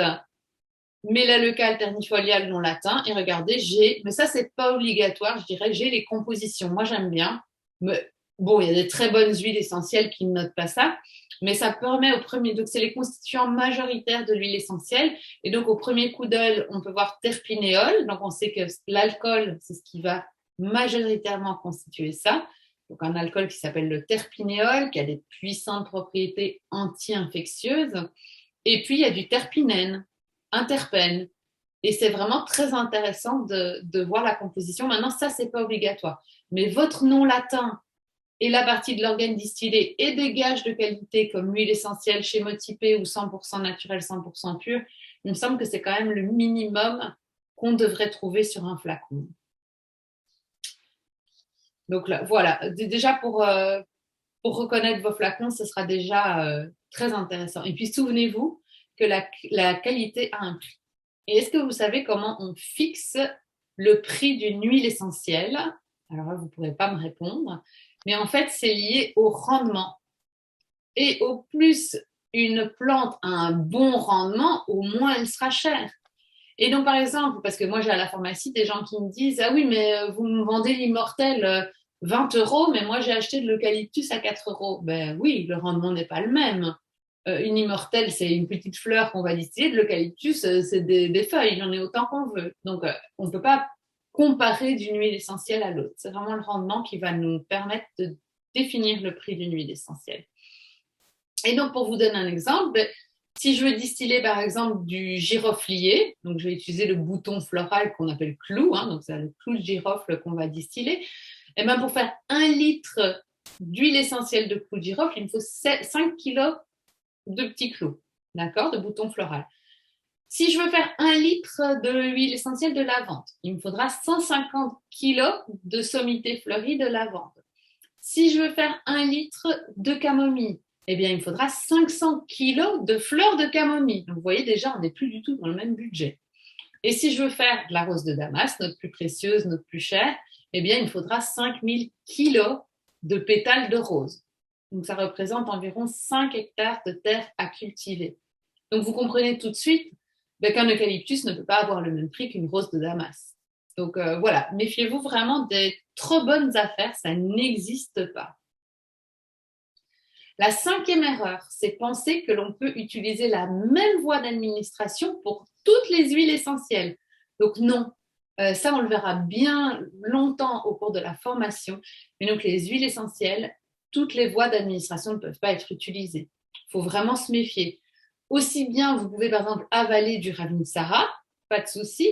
Melaleuca alternifolia, le nom latin, et regardez, mais ça, c'est pas obligatoire, je dirais, j'ai les compositions. Moi, j'aime bien. Mais, bon, il y a des très bonnes huiles essentielles qui ne notent pas ça, mais ça permet au premier, donc c'est les constituants majoritaires de l'huile essentielle, et donc au premier coup d'œil, on peut voir terpinéol, donc on sait que l'alcool, c'est ce qui va majoritairement constituer ça. Donc un alcool qui s'appelle le terpinéol, qui a des puissantes propriétés anti-infectieuses, et puis il y a du terpinène, un terpène. Et c'est vraiment très intéressant de voir la composition. Maintenant, ça, c'est pas obligatoire. Mais votre nom latin et la partie de l'organe distillé et des gages de qualité comme l'huile essentielle schémotypée ou 100% naturel, 100% pur, il me semble que c'est quand même le minimum qu'on devrait trouver sur un flacon. Donc là, voilà, déjà pour reconnaître vos flacons, ce sera déjà très intéressant. Et puis souvenez-vous que la qualité a un prix. Et est-ce que vous savez comment on fixe le prix d'une huile essentielle? Alors là, vous ne pourrez pas me répondre, mais en fait, c'est lié au rendement. Et au plus une plante a un bon rendement, au moins elle sera chère. Et donc, par exemple, parce que moi j'ai à la pharmacie des gens qui me disent: ah oui, mais vous me vendez l'immortel 20 euros, mais moi j'ai acheté de l'eucalyptus à 4 euros. Ben oui, le rendement n'est pas le même. Une immortelle, c'est une petite fleur qu'on va distiller. De l'eucalyptus, c'est des feuilles, il en est autant qu'on veut. Donc, on ne peut pas comparer d'une huile essentielle à l'autre. C'est vraiment le rendement qui va nous permettre de définir le prix d'une huile essentielle. Et donc, pour vous donner un exemple, si je veux distiller par exemple du giroflier, donc je vais utiliser le bouton floral qu'on appelle clou, donc c'est le clou de girofle qu'on va distiller, et bien pour faire 1 litre d'huile essentielle de clou de girofle, il me faut 5 kg de petits clous, d'accord, de bouton floral. Si je veux faire 1 litre de l'huile essentielle de lavande, il me faudra 150 kg de sommité fleurie de lavande. Si je veux faire 1 litre de camomille, eh bien, il me faudra 500 kg de fleurs de camomille. Donc, vous voyez, déjà, on n'est plus du tout dans le même budget. Et si je veux faire de la rose de Damas, notre plus précieuse, notre plus chère, eh bien, il me faudra 5000 kg de pétales de rose. Donc, ça représente environ 5 hectares de terre à cultiver. Donc, vous comprenez tout de suite qu'un eucalyptus ne peut pas avoir le même prix qu'une rose de Damas. Donc, voilà, méfiez-vous vraiment des trop bonnes affaires, ça n'existe pas. La 5e erreur, c'est penser que l'on peut utiliser la même voie d'administration pour toutes les huiles essentielles. Donc non, ça on le verra bien longtemps au cours de la formation. Mais donc les huiles essentielles, toutes les voies d'administration ne peuvent pas être utilisées. Il faut vraiment se méfier. Aussi bien, vous pouvez par exemple avaler du Ravinsara, pas de souci.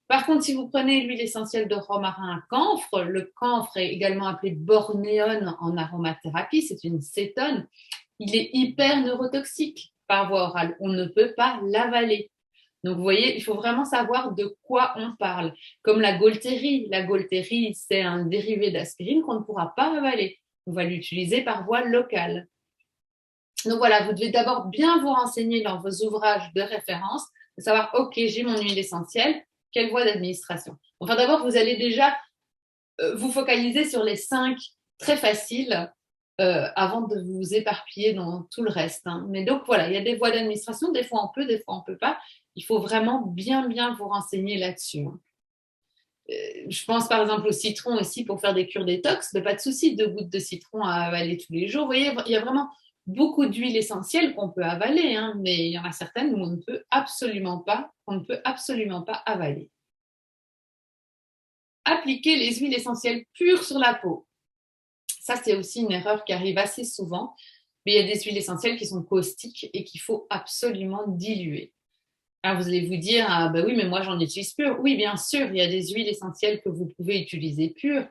Par contre, si vous prenez l'huile essentielle de romarin à camphre, le camphre est également appelé bornéone en aromathérapie, c'est une cétone, il est hyper neurotoxique par voie orale. On ne peut pas l'avaler. Donc, vous voyez, il faut vraiment savoir de quoi on parle. Comme la Gaultérie. La Gaultérie, c'est un dérivé d'aspirine qu'on ne pourra pas avaler. On va l'utiliser par voie locale. Donc voilà, vous devez d'abord bien vous renseigner dans vos ouvrages de référence, de savoir, OK, j'ai mon huile essentielle, quelle voie d'administration? Enfin, d'abord, vous allez déjà vous focaliser sur les 5 très faciles avant de vous éparpiller dans tout le reste. Mais donc, voilà, il y a des voies d'administration, des fois on peut, des fois on ne peut pas. Il faut vraiment bien vous renseigner là-dessus. Je pense par exemple au citron aussi pour faire des cures détox, mais pas de souci, 2 gouttes de citron à avaler tous les jours. Vous voyez, il y a vraiment beaucoup d'huiles essentielles qu'on peut avaler, mais il y en a certaines où on ne peut absolument pas avaler. Appliquer les huiles essentielles pures sur la peau. Ça, c'est aussi une erreur qui arrive assez souvent, mais il y a des huiles essentielles qui sont caustiques et qu'il faut absolument diluer. Alors, vous allez vous dire, ah ben oui, mais moi, j'en utilise pure. Oui, bien sûr, il y a des huiles essentielles que vous pouvez utiliser pures.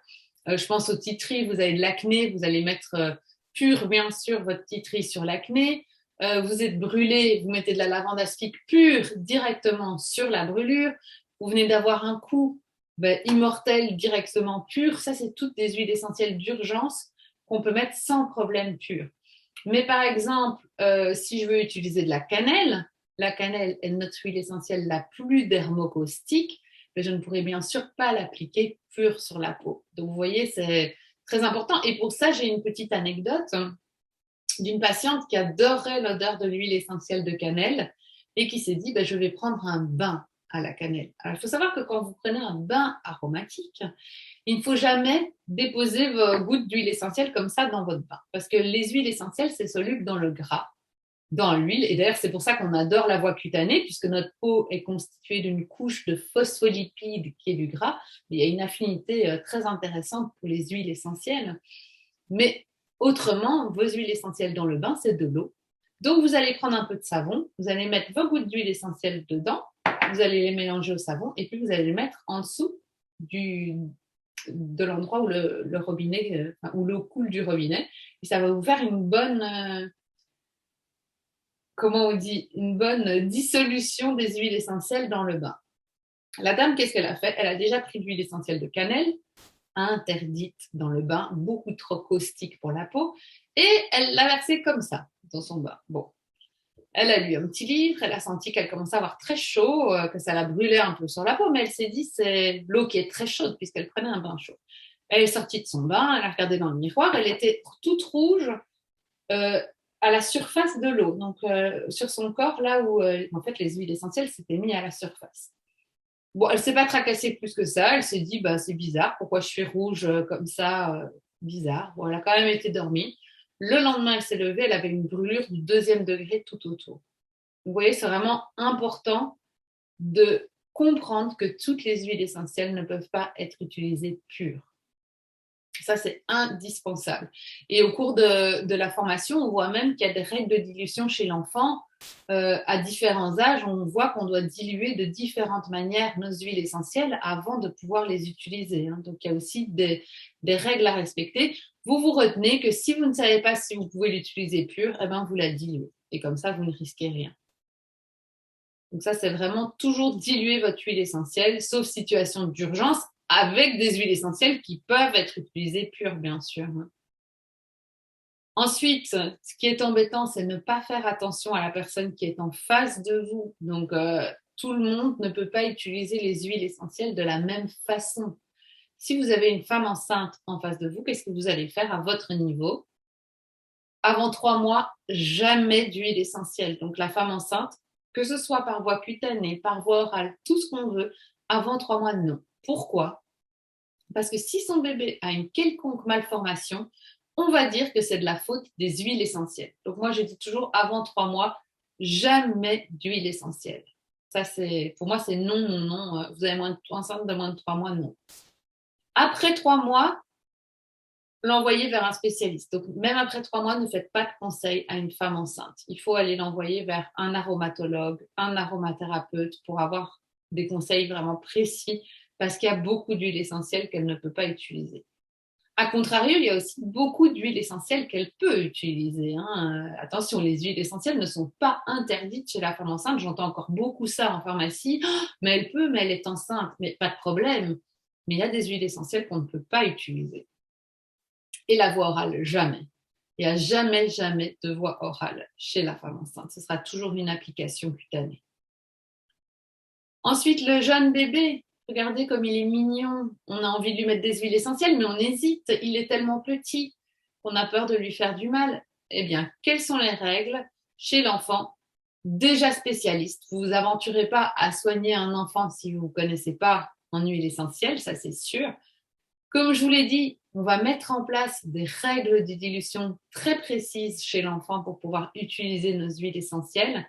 Je pense au tea tree, vous avez de l'acné, vous allez mettre pur, bien sûr, votre tea tree sur l'acné. Vous êtes brûlé, vous mettez de la lavande aspic pure directement sur la brûlure. Vous venez d'avoir un coup immortel directement pur. Ça, c'est toutes des huiles essentielles d'urgence qu'on peut mettre sans problème pur. Mais par exemple, si je veux utiliser de la cannelle est notre huile essentielle la plus dermocaustique, mais je ne pourrais bien sûr pas l'appliquer pure sur la peau. Donc, vous voyez, c'est très important. Et pour ça, j'ai une petite anecdote d'une patiente qui adorait l'odeur de l'huile essentielle de cannelle et qui s'est dit, je vais prendre un bain à la cannelle. Alors, il faut savoir que quand vous prenez un bain aromatique, il ne faut jamais déposer vos gouttes d'huile essentielle comme ça dans votre bain. Parce que les huiles essentielles, c'est soluble dans le gras, dans l'huile. Et d'ailleurs, c'est pour ça qu'on adore la voie cutanée, puisque notre peau est constituée d'une couche de phospholipides qui est du gras. Il y a une affinité très intéressante pour les huiles essentielles. Mais autrement, vos huiles essentielles dans le bain, c'est de l'eau. Donc, vous allez prendre un peu de savon, vous allez mettre vos gouttes d'huile essentielle dedans, vous allez les mélanger au savon et puis vous allez les mettre en dessous de l'endroit où le robinet, où l'eau coule du robinet. Et ça va vous faire une bonne, comment on dit, une bonne dissolution des huiles essentielles dans le bain. La dame, qu'est-ce qu'elle a fait? Elle a déjà pris de l'huile essentielle de cannelle, interdite dans le bain, beaucoup trop caustique pour la peau, et elle l'a versé comme ça dans son bain. Bon, elle a lu un petit livre, elle a senti qu'elle commençait à avoir très chaud, que ça la brûlait un peu sur la peau, mais elle s'est dit c'est l'eau qui est très chaude puisqu'elle prenait un bain chaud. Elle est sortie de son bain, elle a regardé dans le miroir, elle était toute rouge euh, à la surface de l'eau, donc sur son corps, là où en fait les huiles essentielles s'étaient mises à la surface. Bon, elle ne s'est pas tracassée plus que ça, elle s'est dit bah, c'est bizarre, pourquoi je suis rouge comme ça, bizarre. Bon, elle a quand même été dormie. Le lendemain, elle s'est levée, elle avait une brûlure du 2e degré tout autour. Vous voyez, c'est vraiment important de comprendre que toutes les huiles essentielles ne peuvent pas être utilisées pures. Ça, c'est indispensable. Et au cours de la formation, on voit même qu'il y a des règles de dilution chez l'enfant. À différents âges, on voit qu'on doit diluer de différentes manières nos huiles essentielles avant de pouvoir les utiliser. Hein. Donc, il y a aussi des règles à respecter. Vous vous retenez que si vous ne savez pas si vous pouvez l'utiliser pure, eh ben, vous la diluez. Et comme ça, vous ne risquez rien. Donc ça, c'est vraiment toujours diluer votre huile essentielle, sauf situation d'urgence, avec des huiles essentielles qui peuvent être utilisées pures, bien sûr. Ensuite, ce qui est embêtant, c'est ne pas faire attention à la personne qui est en face de vous. Donc, tout le monde ne peut pas utiliser les huiles essentielles de la même façon. Si vous avez une femme enceinte en face de vous, qu'est-ce que vous allez faire à votre niveau? Avant 3 mois, jamais d'huile essentielle. Donc, la femme enceinte, que ce soit par voie cutanée, par voie orale, tout ce qu'on veut, avant 3 mois, non. Pourquoi? Parce que si son bébé a une quelconque malformation, on va dire que c'est de la faute des huiles essentielles. Donc moi, je dis toujours, avant 3 mois, jamais d'huile essentielle. Ça, pour moi, c'est non, non, non. Vous avez enceinte de moins de 3 mois, non. Après 3 mois, l'envoyer vers un spécialiste. Donc, même après 3 mois, ne faites pas de conseil à une femme enceinte. Il faut aller l'envoyer vers un aromatologue, un aromathérapeute pour avoir des conseils vraiment précis parce qu'il y a beaucoup d'huiles essentielles qu'elle ne peut pas utiliser. A contrario, il y a aussi beaucoup d'huiles essentielles qu'elle peut utiliser. Hein. Attention, les huiles essentielles ne sont pas interdites chez la femme enceinte. J'entends encore beaucoup ça en pharmacie. Oh, mais elle peut, mais elle est enceinte. Mais pas de problème. Mais il y a des huiles essentielles qu'on ne peut pas utiliser. Et la voie orale, jamais. Il n'y a jamais, jamais de voie orale chez la femme enceinte. Ce sera toujours une application cutanée. Ensuite, le jeune bébé, regardez comme il est mignon. On a envie de lui mettre des huiles essentielles, mais on hésite. Il est tellement petit qu'on a peur de lui faire du mal. Eh bien, quelles sont les règles chez l'enfant déjà spécialiste? Vous ne vous aventurez pas à soigner un enfant si vous ne connaissez pas en huile essentielle, ça c'est sûr. Comme je vous l'ai dit, on va mettre en place des règles de dilution très précises chez l'enfant pour pouvoir utiliser nos huiles essentielles.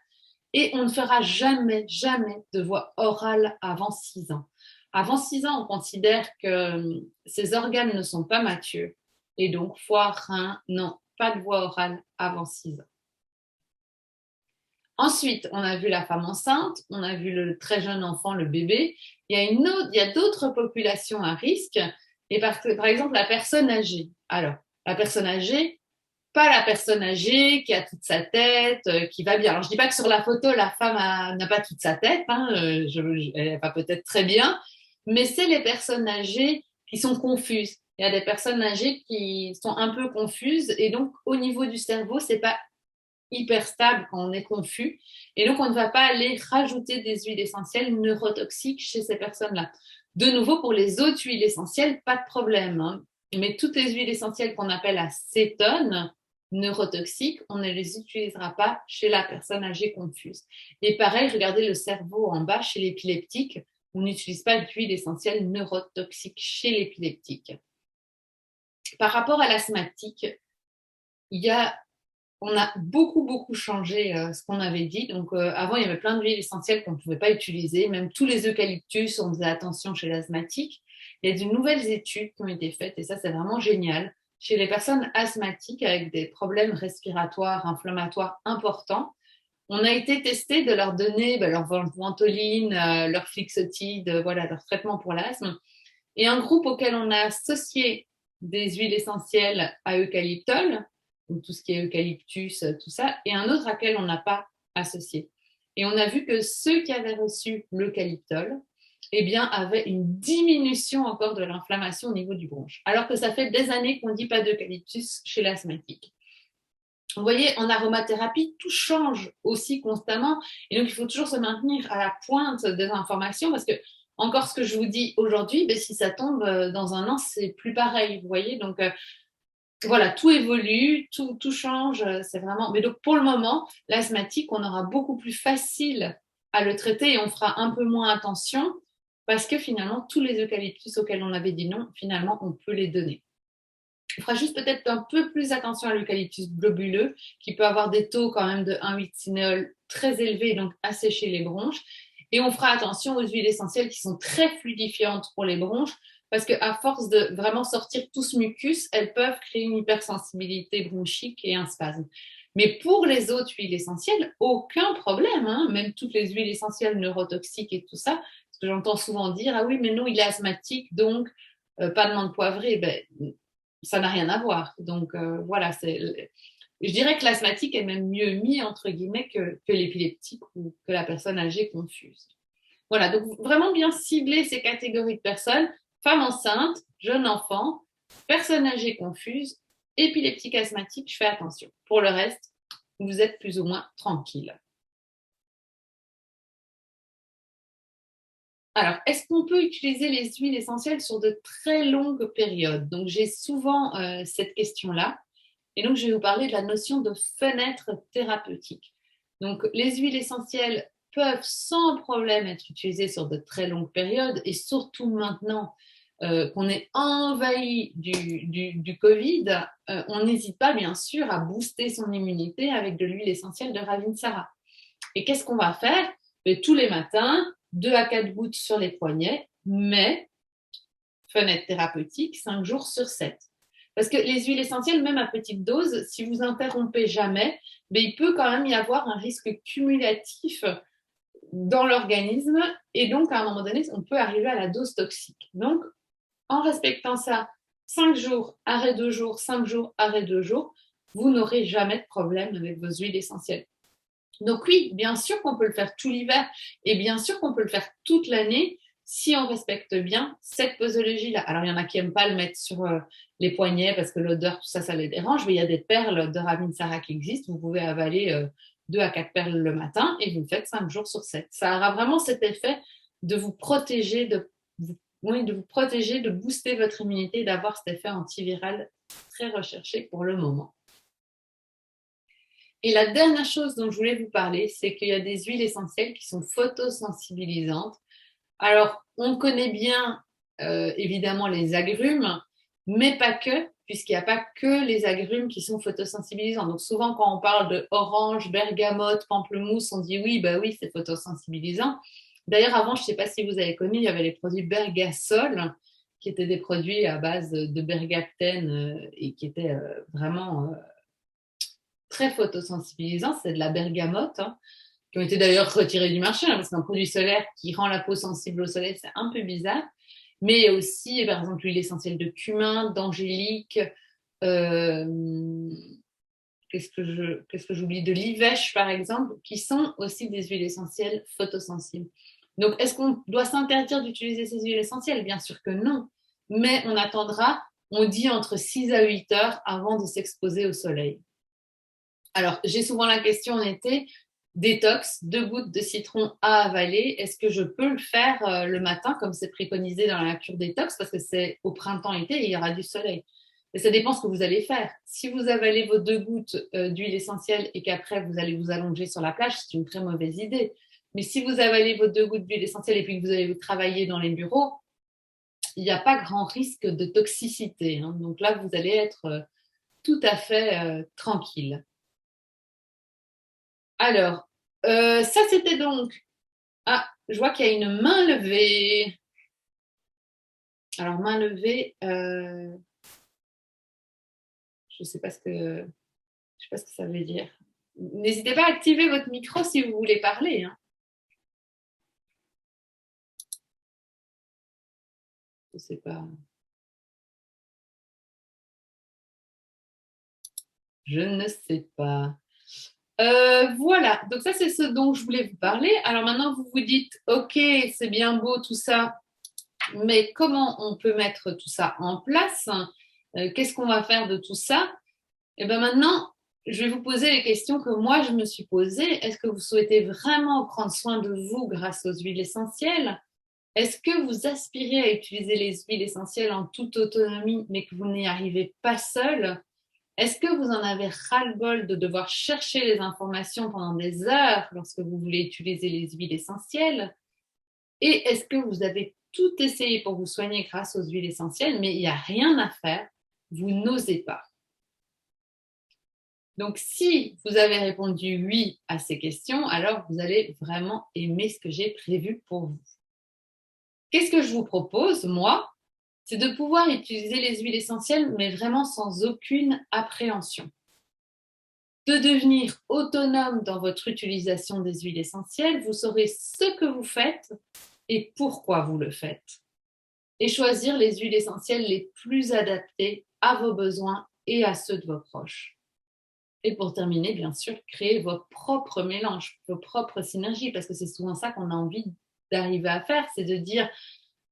Et on ne fera jamais, jamais de voie orale avant 6 ans. Avant 6 ans, on considère que ces organes ne sont pas matures. Et donc, foie, rein, non, pas de voie orale avant 6 ans. Ensuite, on a vu la femme enceinte, on a vu le très jeune enfant, le bébé. Il y a d'autres populations à risque. Et par exemple, la personne âgée. Alors, la personne âgée, pas la personne âgée qui a toute sa tête, qui va bien. Alors, je dis pas que sur la photo, la femme n'a pas toute sa tête, hein, elle va peut-être très bien, mais c'est les personnes âgées qui sont confuses. Il y a des personnes âgées qui sont un peu confuses et donc au niveau du cerveau, c'est pas hyper stable quand on est confus. Et donc, on ne va pas aller rajouter des huiles essentielles neurotoxiques chez ces personnes-là. De nouveau, pour les autres huiles essentielles, pas de problème. Hein. Mais toutes les huiles essentielles qu'on appelle acétones, neurotoxiques, on ne les utilisera pas chez la personne âgée confuse. Et pareil, regardez le cerveau en bas chez l'épileptique. On n'utilise pas d'huile essentielle neurotoxique chez l'épileptique. Par rapport à l'asthmatique, on a beaucoup, beaucoup changé ce qu'on avait dit. Donc, avant, il y avait plein d'huiles essentielles qu'on ne pouvait pas utiliser. Même tous les eucalyptus, on faisait attention chez l'asthmatique. Il y a de nouvelles études qui ont été faites et ça, c'est vraiment génial. Chez les personnes asthmatiques avec des problèmes respiratoires, inflammatoires importants, on a été testé de leur donner leur ventoline, leur Flixotide, voilà, leur traitement pour l'asthme. Et un groupe auquel on a associé des huiles essentielles à eucalyptol, donc tout ce qui est eucalyptus, tout ça, et un autre à quel on n'a pas associé. Et on a vu que ceux qui avaient reçu l'eucalyptol eh bien, avait une diminution encore de l'inflammation au niveau du bronche. Alors que ça fait des années qu'on ne dit pas d'eucalyptus chez l'asthmatique. Vous voyez, en aromathérapie, tout change aussi constamment. Et donc, il faut toujours se maintenir à la pointe des informations parce que, encore ce que je vous dis aujourd'hui, ben, si ça tombe dans un an, c'est plus pareil. Vous voyez, donc voilà, tout évolue, tout change. C'est vraiment. Mais donc, pour le moment, l'asthmatique, on aura beaucoup plus facile à le traiter et on fera un peu moins attention parce que finalement, tous les eucalyptus auxquels on avait dit non, finalement, on peut les donner. On fera juste peut-être un peu plus attention à l'eucalyptus globuleux, qui peut avoir des taux quand même de 1,8-cinéol très élevés, donc assécher les bronches. Et on fera attention aux huiles essentielles qui sont très fluidifiantes pour les bronches, parce qu'à force de vraiment sortir tout ce mucus, elles peuvent créer une hypersensibilité bronchique et un spasme. Mais pour les autres huiles essentielles, aucun problème, hein, même toutes les huiles essentielles neurotoxiques et tout ça, parce que j'entends souvent dire, ah oui, mais non, il est asthmatique, donc pas de menthe poivrée. Ben, ça n'a rien à voir. Donc voilà, je dirais que l'asthmatique est même mieux mis entre guillemets que l'épileptique ou que la personne âgée confuse. Voilà, donc vraiment bien cibler ces catégories de personnes, femmes enceintes, jeunes enfants, personnes âgées confuses, épileptique, asthmatique, je fais attention. Pour le reste, vous êtes plus ou moins tranquille. Alors, est-ce qu'on peut utiliser les huiles essentielles sur de très longues périodes? Donc, j'ai souvent cette question-là. Et donc, je vais vous parler de la notion de fenêtre thérapeutique. Donc, les huiles essentielles peuvent sans problème être utilisées sur de très longues périodes et surtout maintenant qu'on est envahi du Covid, on n'hésite pas bien sûr à booster son immunité avec de l'huile essentielle de Ravinsara. Et qu'est-ce qu'on va faire? Et tous les matins, 2 à 4 gouttes sur les poignets, mais fenêtre thérapeutique, 5 jours sur 7. Parce que les huiles essentielles, même à petite dose, si vous interrompez jamais, mais il peut quand même y avoir un risque cumulatif dans l'organisme et donc à un moment donné, on peut arriver à la dose toxique. Donc, en respectant ça, 5 jours, arrêt 2 jours, 5 jours, arrêt 2 jours, vous n'aurez jamais de problème avec vos huiles essentielles. Donc oui, bien sûr qu'on peut le faire tout l'hiver et bien sûr qu'on peut le faire toute l'année si on respecte bien cette posologie-là. Alors il y en a qui n'aiment pas le mettre sur les poignets parce que l'odeur, tout ça, ça les dérange, mais il y a des perles de Ravinsara qui existent. Vous pouvez avaler 2 à 4 perles le matin et vous le faites 5 jours sur 7. Ça aura vraiment cet effet de vous protéger, de vous protéger, de booster votre immunité, d'avoir cet effet antiviral très recherché pour le moment. Et la dernière chose dont je voulais vous parler, c'est qu'il y a des huiles essentielles qui sont photosensibilisantes. Alors, on connaît bien évidemment les agrumes, mais pas que, puisqu'il n'y a pas que les agrumes qui sont photosensibilisants. Donc souvent, quand on parle de orange, bergamote, pamplemousse, on dit oui, bah oui, c'est photosensibilisant. D'ailleurs, avant, je ne sais pas si vous avez connu, il y avait les produits Bergasol, qui étaient des produits à base de bergaptène et qui étaient vraiment très photosensibilisants. C'est de la bergamote, hein, qui ont été d'ailleurs retirés du marché, hein, parce qu'un produit solaire qui rend la peau sensible au soleil, c'est un peu bizarre. Mais il y a aussi, par exemple, l'huile essentielle de cumin, d'angélique, euh, qu'est-ce que j'oublie, de l'ivèche, par exemple, qui sont aussi des huiles essentielles photosensibles. Donc, est-ce qu'on doit s'interdire d'utiliser ces huiles essentielles? Bien sûr que non. Mais on attendra, on dit, entre 6 à 8 heures avant de s'exposer au soleil. Alors, j'ai souvent la question en été, détox, 2 gouttes de citron à avaler. Est-ce que je peux le faire le matin comme c'est préconisé dans la cure détox? Parce que c'est au printemps-été et il y aura du soleil. Mais ça dépend ce que vous allez faire. Si vous avalez vos 2 gouttes d'huile essentielle et qu'après vous allez vous allonger sur la plage, c'est une très mauvaise idée. Mais si vous avalez vos 2 gouttes d'huile essentielle et puis que vous allez vous travailler dans les bureaux, il n'y a pas grand risque de toxicité, hein. Donc là, vous allez être tout à fait tranquille. Alors, ça c'était donc. Ah, je vois qu'il y a une main levée. Alors, main levée, je ne sais pas je sais pas ce que ça veut dire. N'hésitez pas à activer votre micro si vous voulez parler, hein. Je ne sais pas. Je ne sais pas. Voilà, donc ça c'est ce dont je voulais vous parler. Alors maintenant vous vous dites, ok, c'est bien beau tout ça, mais comment on peut mettre tout ça en place? Qu'est-ce qu'on va faire de tout ça? Et bien maintenant, je vais vous poser les questions que moi je me suis posées. Est-ce que vous souhaitez vraiment prendre soin de vous grâce aux huiles essentielles? Est-ce que vous aspirez à utiliser les huiles essentielles en toute autonomie, mais que vous n'y arrivez pas seul? Est-ce que vous en avez ras-le-bol de devoir chercher les informations pendant des heures lorsque vous voulez utiliser les huiles essentielles? Et est-ce que vous avez tout essayé pour vous soigner grâce aux huiles essentielles, mais il n'y a rien à faire, vous n'osez pas? Donc, si vous avez répondu oui à ces questions, alors vous allez vraiment aimer ce que j'ai prévu pour vous. Qu'est-ce que je vous propose, moi? C'est de pouvoir utiliser les huiles essentielles, mais vraiment sans aucune appréhension. De devenir autonome dans votre utilisation des huiles essentielles, vous saurez ce que vous faites et pourquoi vous le faites. Et choisir les huiles essentielles les plus adaptées à vos besoins et à ceux de vos proches. Et pour terminer, bien sûr, créer vos propres mélanges, vos propres synergies, parce que c'est souvent ça qu'on a envie d'arriver à faire, c'est de dire,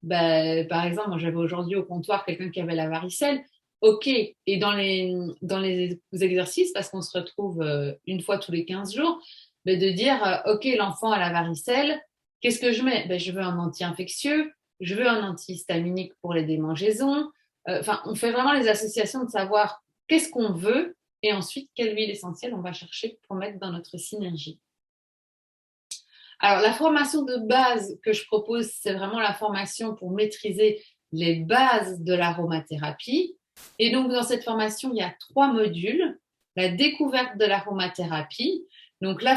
par exemple, moi j'avais aujourd'hui au comptoir quelqu'un qui avait la varicelle, ok, et dans les exercices, parce qu'on se retrouve une fois tous les 15 jours, de dire, ok, l'enfant a la varicelle, qu'est-ce que je mets? Je veux un anti-infectieux, je veux un antihistaminique pour les démangeaisons. Enfin, on fait vraiment les associations de savoir qu'est-ce qu'on veut et ensuite quelle huile essentielle on va chercher pour mettre dans notre synergie. Alors, la formation de base que je propose, c'est vraiment la formation pour maîtriser les bases de l'aromathérapie. Et donc, dans cette formation, il y a 3 modules. La découverte de l'aromathérapie. Donc là,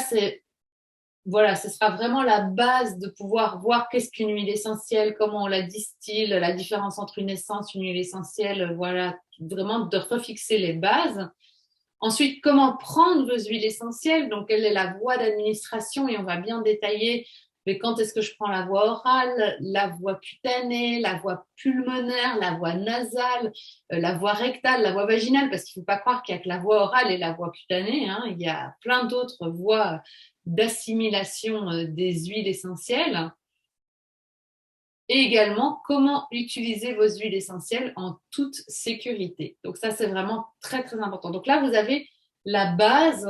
voilà, ce sera vraiment la base de pouvoir voir qu'est-ce qu'une huile essentielle, comment on la distille, la différence entre une essence, une huile essentielle, voilà, vraiment de refixer les bases. Ensuite, comment prendre vos huiles essentielles? Donc, quelle est la voie d'administration? Et on va bien détailler, mais quand est-ce que je prends la voie orale, la voie cutanée, la voie pulmonaire, la voie nasale, la voie rectale, la voie vaginale, parce qu'il ne faut pas croire qu'il n'y a que la voie orale et la voie cutanée, hein. Il y a plein d'autres voies d'assimilation des huiles essentielles. Et également, comment utiliser vos huiles essentielles en toute sécurité. Donc ça, c'est vraiment très, très important. Donc là, vous avez la base,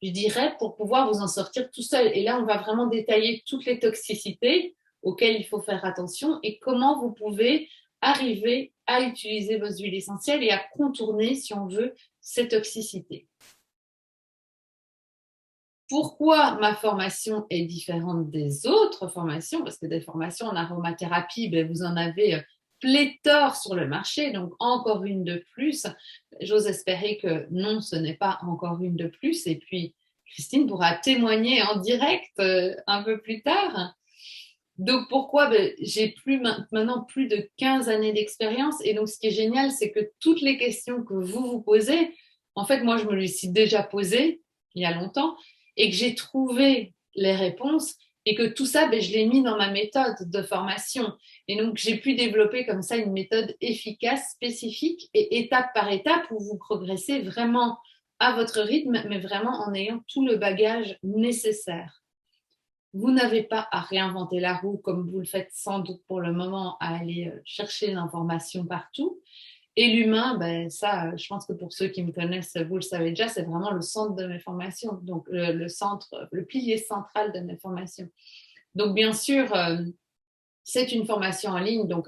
je dirais, pour pouvoir vous en sortir tout seul. Et là, on va vraiment détailler toutes les toxicités auxquelles il faut faire attention et comment vous pouvez arriver à utiliser vos huiles essentielles et à contourner, si on veut, ces toxicités. Pourquoi ma formation est différente des autres formations? Parce que des formations en aromathérapie, vous en avez pléthore sur le marché, donc encore une de plus. J'ose espérer que non, ce n'est pas encore une de plus. Et puis, Christine pourra témoigner en direct un peu plus tard. Donc, pourquoi? J'ai maintenant plus de 15 années d'expérience. Et donc, ce qui est génial, c'est que toutes les questions que vous vous posez, en fait, moi, je me les suis déjà posées il y a longtemps et que j'ai trouvé les réponses et que tout ça, je l'ai mis dans ma méthode de formation. Et donc, j'ai pu développer comme ça une méthode efficace, spécifique et étape par étape où vous progressez vraiment à votre rythme, mais vraiment en ayant tout le bagage nécessaire. Vous n'avez pas à réinventer la roue comme vous le faites sans doute pour le moment, à aller chercher l'information partout. Et l'humain, ça, je pense que pour ceux qui me connaissent, vous le savez déjà, c'est vraiment le centre de mes formations, donc le pilier central de mes formations. Donc bien sûr, c'est une formation en ligne, donc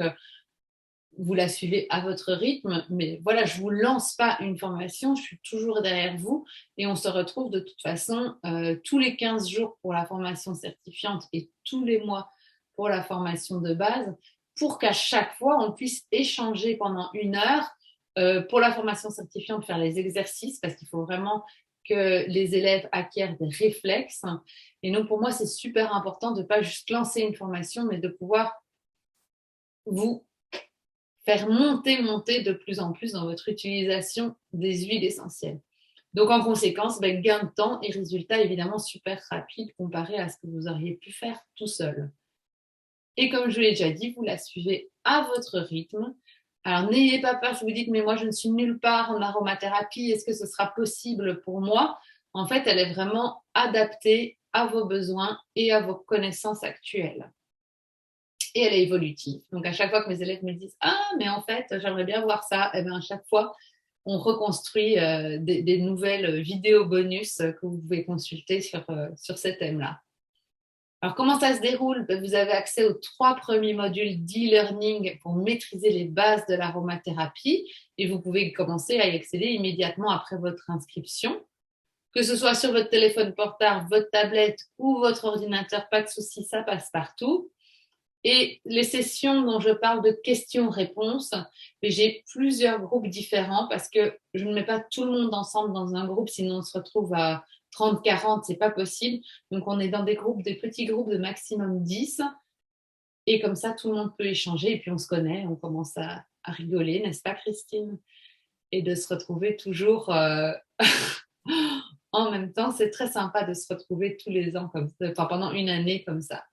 vous la suivez à votre rythme, mais voilà, je ne vous lance pas une formation, je suis toujours derrière vous et on se retrouve de toute façon tous les 15 jours pour la formation certifiante et tous les mois pour la formation de base pour qu'à chaque fois, on puisse échanger pendant 1 heure pour la formation certifiante, faire les exercices parce qu'il faut vraiment que les élèves acquièrent des réflexes. Et donc, pour moi, c'est super important de ne pas juste lancer une formation, mais de pouvoir vous faire monter de plus en plus dans votre utilisation des huiles essentielles. Donc, en conséquence, gain de temps et résultat évidemment super rapide comparé à ce que vous auriez pu faire tout seul. Et comme je vous l'ai déjà dit, vous la suivez à votre rythme. Alors, n'ayez pas peur si vous dites, mais moi, je ne suis nulle part en aromathérapie, est-ce que ce sera possible pour moi? En fait, elle est vraiment adaptée à vos besoins et à vos connaissances actuelles. Et elle est évolutive. Donc, à chaque fois que mes élèves me disent « Ah, mais en fait, j'aimerais bien voir ça », et bien, à chaque fois, on reconstruit des nouvelles vidéos bonus que vous pouvez consulter sur ces thèmes-là. Alors, comment ça se déroule? Vous avez accès aux 3 premiers modules d'e-learning pour maîtriser les bases de l'aromathérapie et vous pouvez commencer à y accéder immédiatement après votre inscription. Que ce soit sur votre téléphone portable, votre tablette ou votre ordinateur, pas de souci, ça passe partout. Et les sessions dont je parle de questions-réponses, j'ai plusieurs groupes différents parce que je ne mets pas tout le monde ensemble dans un groupe, sinon on se retrouve à 30, 40, c'est pas possible. Donc on est dans des groupes, des petits groupes de maximum 10. Et comme ça, tout le monde peut échanger et puis on se connaît, on commence à rigoler, n'est-ce pas Christine? Et de se retrouver toujours en même temps. C'est très sympa de se retrouver tous les ans, enfin pendant une année comme ça.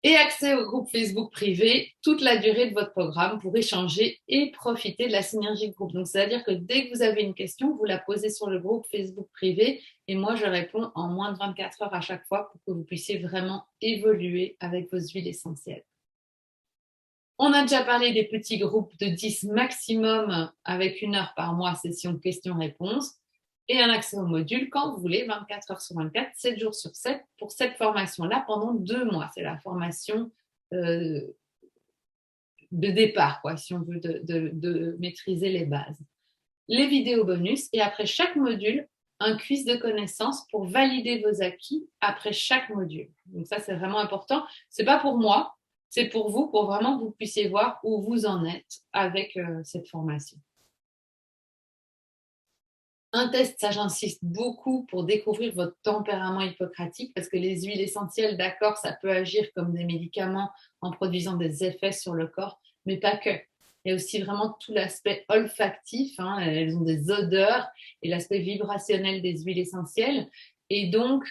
Et accès au groupe Facebook privé toute la durée de votre programme pour échanger et profiter de la synergie de groupe. Donc, c'est-à-dire que dès que vous avez une question, vous la posez sur le groupe Facebook privé et moi, je réponds en moins de 24 heures à chaque fois pour que vous puissiez vraiment évoluer avec vos huiles essentielles. On a déjà parlé des petits groupes de 10 maximum avec 1 heure par mois, session questions-réponses et un accès au module quand vous voulez, 24 heures sur 24, 7 jours sur 7 pour cette formation-là pendant 2 mois. C'est la formation de départ, quoi, si on veut, de maîtriser les bases. Les vidéos bonus et après chaque module, un quiz de connaissances pour valider vos acquis après chaque module. Donc ça, c'est vraiment important. C'est pas pour moi, c'est pour vous, pour vraiment que vous puissiez voir où vous en êtes avec cette formation. Un test, ça j'insiste beaucoup pour découvrir votre tempérament hippocratique parce que les huiles essentielles, d'accord, ça peut agir comme des médicaments en produisant des effets sur le corps, mais pas que. Il y a aussi vraiment tout l'aspect olfactif, hein, elles ont des odeurs et l'aspect vibrationnel des huiles essentielles. Et donc,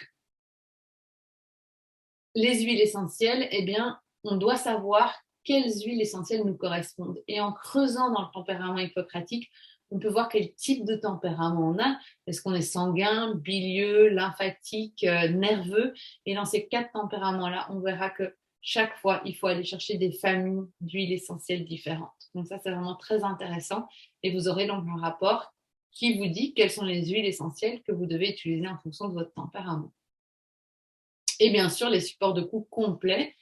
les huiles essentielles, eh bien, on doit savoir quelles huiles essentielles nous correspondent. Et en creusant dans le tempérament hippocratique, on peut voir quel type de tempérament on a. Est-ce qu'on est sanguin, bilieux, lymphatique, nerveux? Et dans ces 4 tempéraments-là, on verra que chaque fois, il faut aller chercher des familles d'huiles essentielles différentes. Donc ça, c'est vraiment très intéressant. Et vous aurez donc un rapport qui vous dit quelles sont les huiles essentielles que vous devez utiliser en fonction de votre tempérament. Et bien sûr, les supports de coût complets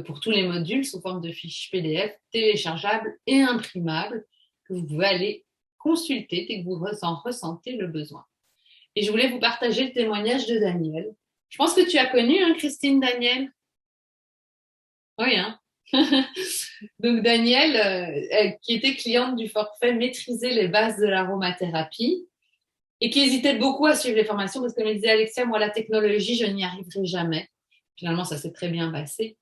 pour tous les modules sous forme de fiches PDF téléchargeables et imprimables que vous pouvez aller consulter dès que vous en ressentez le besoin. Et je voulais vous partager le témoignage de Daniel. Je pense que tu as connu, hein, Christine Daniel? Oui, hein. Donc Daniel, qui était cliente du forfait Maîtriser les bases de l'aromathérapie et qui hésitait beaucoup à suivre les formations parce qu'elle me disait Alexia, moi la technologie, je n'y arriverai jamais. Finalement, ça s'est très bien passé.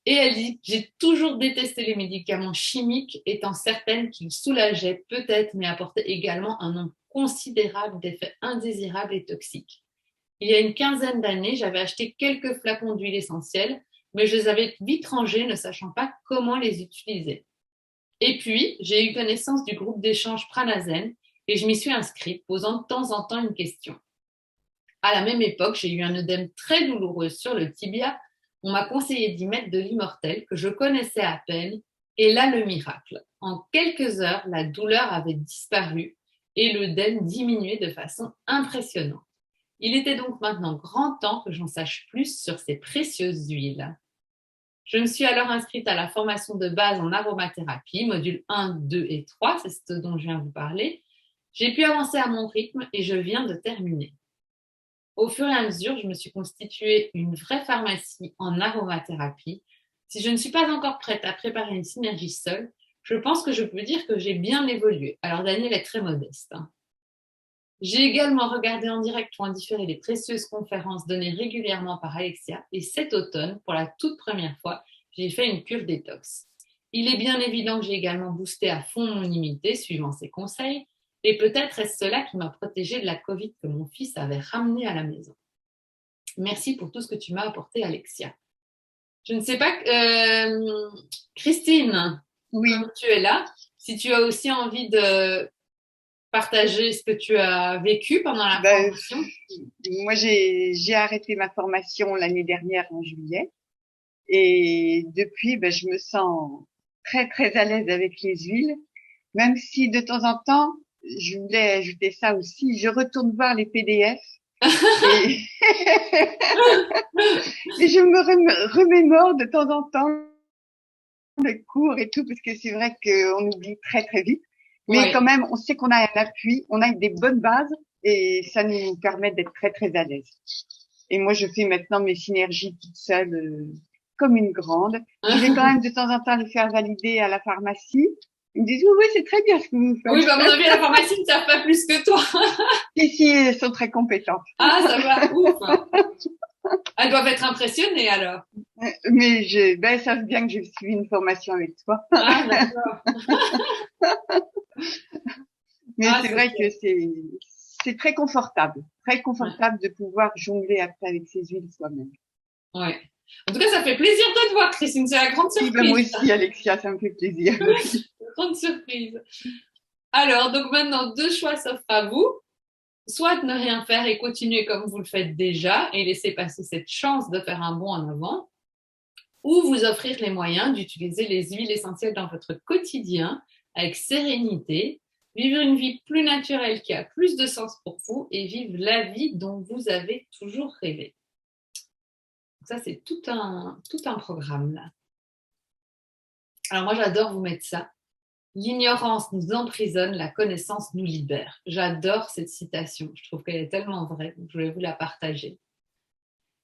Et elle dit, j'ai toujours détesté les médicaments chimiques, étant certaine qu'ils soulageaient peut-être, mais apportaient également un nombre considérable d'effets indésirables et toxiques. Il y a une quinzaine d'années, j'avais acheté quelques flacons d'huile essentielle, mais je les avais vite rangés, ne sachant pas comment les utiliser. Et puis, j'ai eu connaissance du groupe d'échange Pranazen et je m'y suis inscrite, posant de temps en temps une question. À la même époque, j'ai eu un œdème très douloureux sur le tibia. On m'a conseillé d'y mettre de l'immortel que je connaissais à peine. Et là, le miracle. En quelques heures, la douleur avait disparu et l'œdème diminuait de façon impressionnante. Il était donc maintenant grand temps que j'en sache plus sur ces précieuses huiles. Je me suis alors inscrite à la formation de base en aromathérapie, module 1, 2 et 3, c'est ce dont je viens de vous parler. J'ai pu avancer à mon rythme et je viens de terminer. Au fur et à mesure, je me suis constituée une vraie pharmacie en aromathérapie. Si je ne suis pas encore prête à préparer une synergie seule, je pense que je peux dire que j'ai bien évolué. Alors Daniel est très modeste. J'ai également regardé en direct ou en différé les précieuses conférences données régulièrement par Alexia et cet automne, pour la toute première fois, j'ai fait une cure détox. Il est bien évident que j'ai également boosté à fond mon immunité suivant ses conseils. Et peut-être est-ce cela qui m'a protégée de la Covid que mon fils avait ramenée à la maison. Merci pour tout ce que tu m'as apporté, Alexia. Je ne sais pas, Christine, Oui. comme tu es là, si tu as aussi envie de partager ce que tu as vécu pendant la Ben, formation? moi, j'ai arrêté ma formation l'année dernière en juillet. Et depuis, ben, je me sens très, très à l'aise avec les huiles. Même si de temps en temps, je voulais ajouter ça aussi, je retourne voir les PDF et, et je me remémore de temps en temps les cours et tout, parce que c'est vrai qu'on oublie très, très vite. Mais quand Oui. même, on sait qu'on a un appui, on a des bonnes bases et ça nous permet d'être très, très à l'aise. Et moi, je fais maintenant mes synergies toute seule, comme une grande. Je vais quand même de temps en temps les faire valider à la pharmacie. Ils me disent, oui, oui, c'est très bien ce que vous Oui, bah, à mon faites. avis, à la pharmacie, ils ne savent pas plus que toi. Et si, elles sont très compétentes. Ah, ça va, ouf. Elles doivent être impressionnées alors. Mais ben, elles savent bien que j'ai suivi une formation avec toi. Ah, d'accord. Mais Ah, c'est c'est vrai que chouette. c'est très Ouais. confortable de pouvoir jongler après avec ses huiles soi-même. Ouais. En tout cas, ça fait plaisir de te voir, Christine. C'est la grande Oui, ben moi surprise. aussi, Alexia, ça me fait plaisir. Grande surprise. Alors, donc maintenant, deux choix s'offrent à vous. Soit ne rien faire et continuer comme vous le faites déjà et laisser passer cette chance de faire un bond en avant, ou vous offrir les moyens d'utiliser les huiles essentielles dans votre quotidien avec sérénité, vivre une vie plus naturelle qui a plus de sens pour vous et vivre la vie dont vous avez toujours rêvé. Donc ça, c'est tout un programme là. Alors moi, j'adore vous mettre ça. L'ignorance nous emprisonne, la connaissance nous libère. J'adore cette citation. Je trouve qu'elle est tellement vraie. Donc je voulais vous la partager.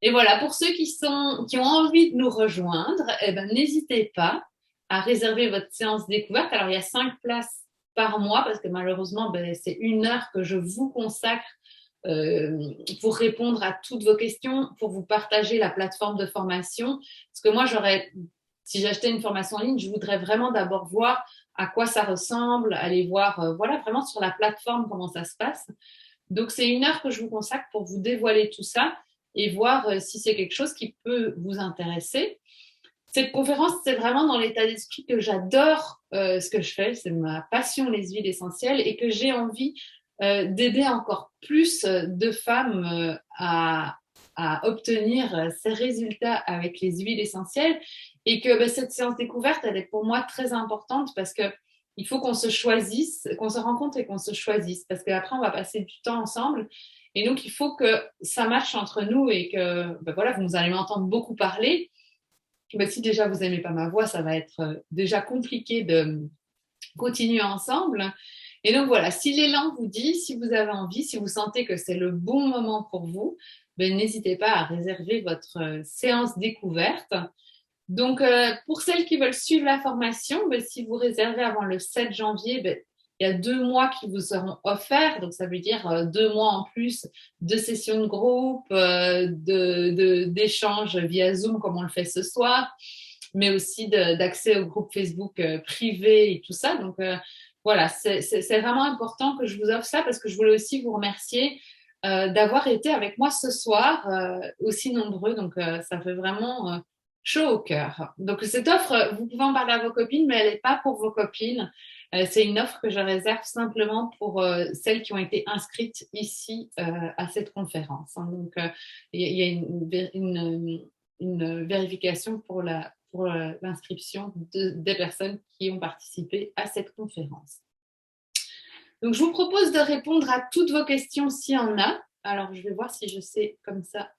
Et voilà, pour ceux qui ont envie de nous rejoindre, eh ben, n'hésitez pas à réserver votre séance découverte. Alors, il y a 5 places par mois parce que malheureusement, ben, c'est 1 heure que je vous consacre pour répondre à toutes vos questions, pour vous partager la plateforme de formation. Parce que moi, si j'achetais une formation en ligne, je voudrais vraiment d'abord voir à quoi ça ressemble, aller voir, voilà, vraiment sur la plateforme comment ça se passe. Donc, c'est 1 heure que je vous consacre pour vous dévoiler tout ça et voir si c'est quelque chose qui peut vous intéresser. Cette conférence, c'est vraiment dans l'état d'esprit que j'adore ce que je fais, c'est ma passion, les huiles essentielles, et que j'ai envie d'aider encore plus de femmes à obtenir ces résultats avec les huiles essentielles. Et que ben, cette séance découverte, elle est pour moi très importante parce que il faut qu'on se choisisse, qu'on se rencontre et qu'on se choisisse. Parce qu'après, on va passer du temps ensemble. Et donc, il faut que ça marche entre nous et que, ben voilà, vous allez m'entendre beaucoup parler. Ben, si déjà vous n'aimez pas ma voix, ça va être déjà compliqué de continuer ensemble. Et donc voilà, si l'élan vous dit, si vous avez envie, si vous sentez que c'est le bon moment pour vous, ben, n'hésitez pas à réserver votre séance découverte. Donc, pour celles qui veulent suivre la formation, ben, si vous réservez avant le 7 janvier, ben, il y a 2 mois qui vous seront offerts. Donc, ça veut dire 2 mois en plus de sessions de groupe, d'échanges via Zoom comme on le fait ce soir, mais aussi d'accès au groupe Facebook privé et tout ça. Donc, voilà, c'est vraiment important que je vous offre ça parce que je voulais aussi vous remercier d'avoir été avec moi ce soir, aussi nombreux. Donc, ça fait vraiment chaud au cœur. Donc, cette offre, vous pouvez en parler à vos copines, mais elle n'est pas pour vos copines. C'est une offre que je réserve simplement pour celles qui ont été inscrites ici à cette conférence. Hein. Donc, il y a une vérification pour l'inscription des personnes qui ont participé à cette conférence. Donc, je vous propose de répondre à toutes vos questions s'il y en a. Alors, je vais voir si je sais comme ça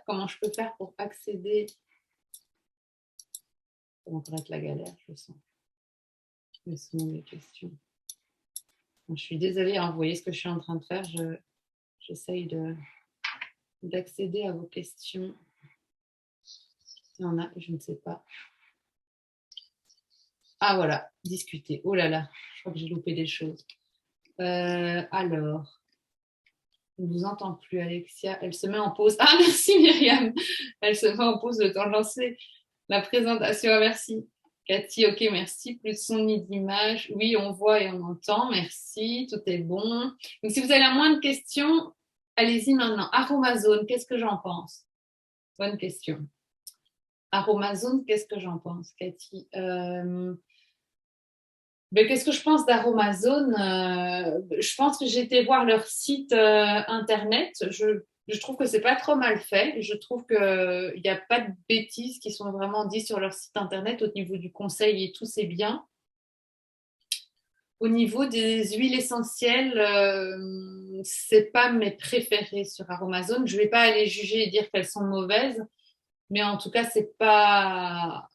comment je peux faire pour accéder. Ça va être la galère, je sens. Quelles sont les questions? Bon, je suis désolée, hein, vous voyez ce que je suis en train de faire. J'essaye d'accéder à vos questions. Il y en a, je ne sais pas. Ah voilà, discuter. Oh là là, je crois que j'ai loupé des choses. Alors, on ne vous entend plus, Alexia. Elle se met en pause. Ah, merci Myriam. Elle se met en pause le temps de lancer la présentation. Merci. Cathy, ok, merci. Plus de son ni d'image. Oui, on voit et on entend. Merci. Tout est bon. Donc, si vous avez la moindre question, allez-y maintenant. Aromazone, qu'est-ce que j'en pense? Bonne question. Aromazone, qu'est-ce que j'en pense, Cathy? Mais qu'est-ce que je pense d'Aromazone? Je pense que j'ai été voir leur site internet. Je trouve que c'est pas trop mal fait. Je trouve qu'il n'y a pas de bêtises qui sont vraiment dites sur leur site internet au niveau du conseil et tout, c'est bien. Au niveau des huiles essentielles, c'est pas mes préférées sur Aromazone. Je vais pas aller juger et dire qu'elles sont mauvaises, mais en tout cas, c'est pas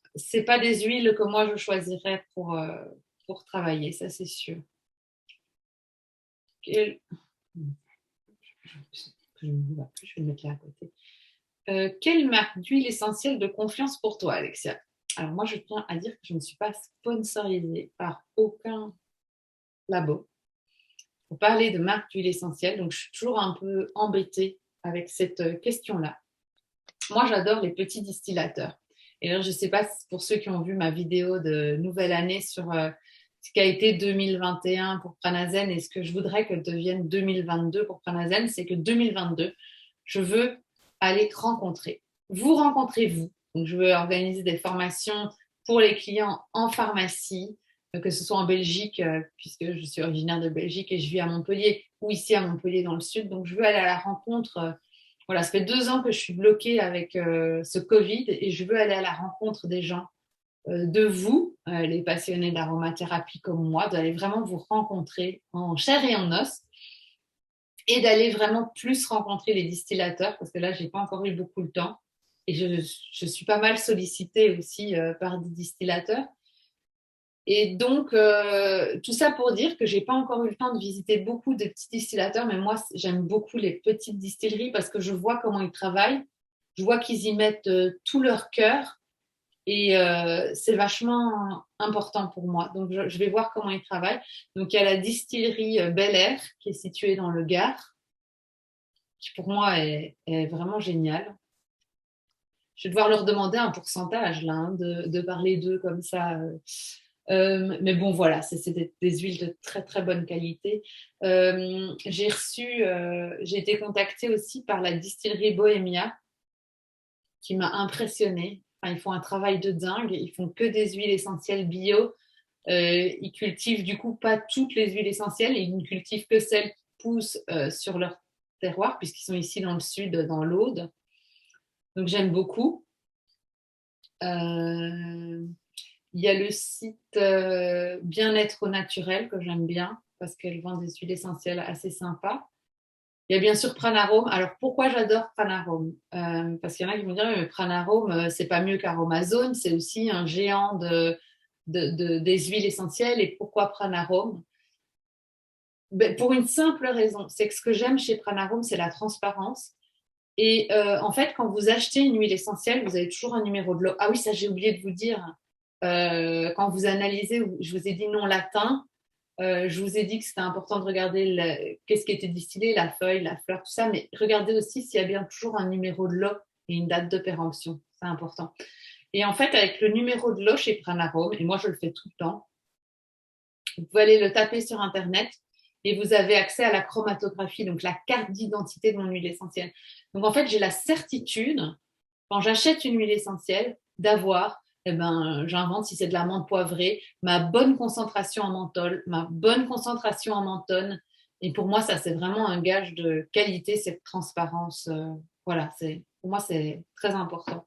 des huiles que moi je choisirais pour travailler, ça c'est sûr. Quelle- Je ne vois plus, je vais le mettre là à côté. Quelle marque d'huile essentielle de confiance pour toi, Alexia? Alors moi, je tiens à dire que je ne suis pas sponsorisée par aucun labo pour parler de marque d'huile essentielle, donc je suis toujours un peu embêtée avec cette question-là. Moi, j'adore les petits distillateurs. Et là, je ne sais pas pour ceux qui ont vu ma vidéo de nouvelle année sur ce qu'a été 2021 pour Pranazen et ce que je voudrais que devienne 2022 pour Pranazen, c'est que 2022, je veux aller rencontrer. Vous rencontrez vous. Donc, je veux organiser des formations pour les clients en pharmacie, que ce soit en Belgique, puisque je suis originaire de Belgique et je vis à Montpellier, ou ici à Montpellier dans le sud. Donc, je veux aller à la rencontre. Voilà, ça fait 2 ans que je suis bloquée avec ce Covid et je veux aller à la rencontre des gens, de vous, les passionnés d'aromathérapie comme moi, d'aller vraiment vous rencontrer en chair et en os et d'aller vraiment plus rencontrer les distillateurs parce que là, j'ai pas encore eu beaucoup le temps et je suis pas mal sollicitée aussi par des distillateurs. Et donc, tout ça pour dire que j'ai pas encore eu le temps de visiter beaucoup de petits distillateurs, mais moi, j'aime beaucoup les petites distilleries parce que je vois comment ils travaillent, je vois qu'ils y mettent tout leur cœur et c'est vachement important pour moi. Donc, je vais voir comment ils travaillent. Donc, il y a la distillerie Bel Air qui est située dans le Gard, qui pour moi est vraiment géniale. Je vais devoir leur demander un pourcentage là, hein, de parler d'eux comme ça. Mais bon, voilà, c'est des huiles de très très bonne qualité. J'ai été contactée aussi par la distillerie Bohemia qui m'a impressionnée. Enfin, ils font un travail de dingue. Ils font que des huiles essentielles bio. Ils cultivent du coup pas toutes les huiles essentielles. Ils ne cultivent que celles qui poussent sur leur terroir puisqu'ils sont ici dans le sud, dans l'Aude. Donc j'aime beaucoup. Euh, Il y a le site Bien-être au naturel que j'aime bien parce qu'elle vend des huiles essentielles assez sympas. Il y a bien sûr Pranarome. Alors pourquoi j'adore Pranarome? Parce qu'il y en a qui vont dire mais Pranarome, c'est pas mieux qu'Aromazone, c'est aussi un géant des huiles essentielles. Et pourquoi Pranarome? Ben, pour une simple raison, c'est que ce que j'aime chez Pranarome, c'est la transparence. Et en fait, quand vous achetez une huile essentielle, vous avez toujours un numéro de lot. Ah oui, ça j'ai oublié de vous dire. Quand vous analysez, je vous ai dit non latin, je vous ai dit que c'était important de regarder qu'est-ce qui était distillé, la feuille, la fleur, tout ça, mais regardez aussi s'il y a bien toujours un numéro de lot et une date de péremption. C'est important. Et en fait, avec le numéro de lot chez Pranarome, et moi je le fais tout le temps, vous pouvez aller le taper sur Internet et vous avez accès à la chromatographie, donc la carte d'identité de mon huile essentielle. Donc en fait, j'ai la certitude, quand j'achète une huile essentielle, d'avoir, eh ben, j'invente si c'est de la menthe poivrée, ma bonne concentration en menthol, ma bonne concentration en menthone. Et pour moi, ça, c'est vraiment un gage de qualité, cette transparence. Voilà, pour moi, c'est très important.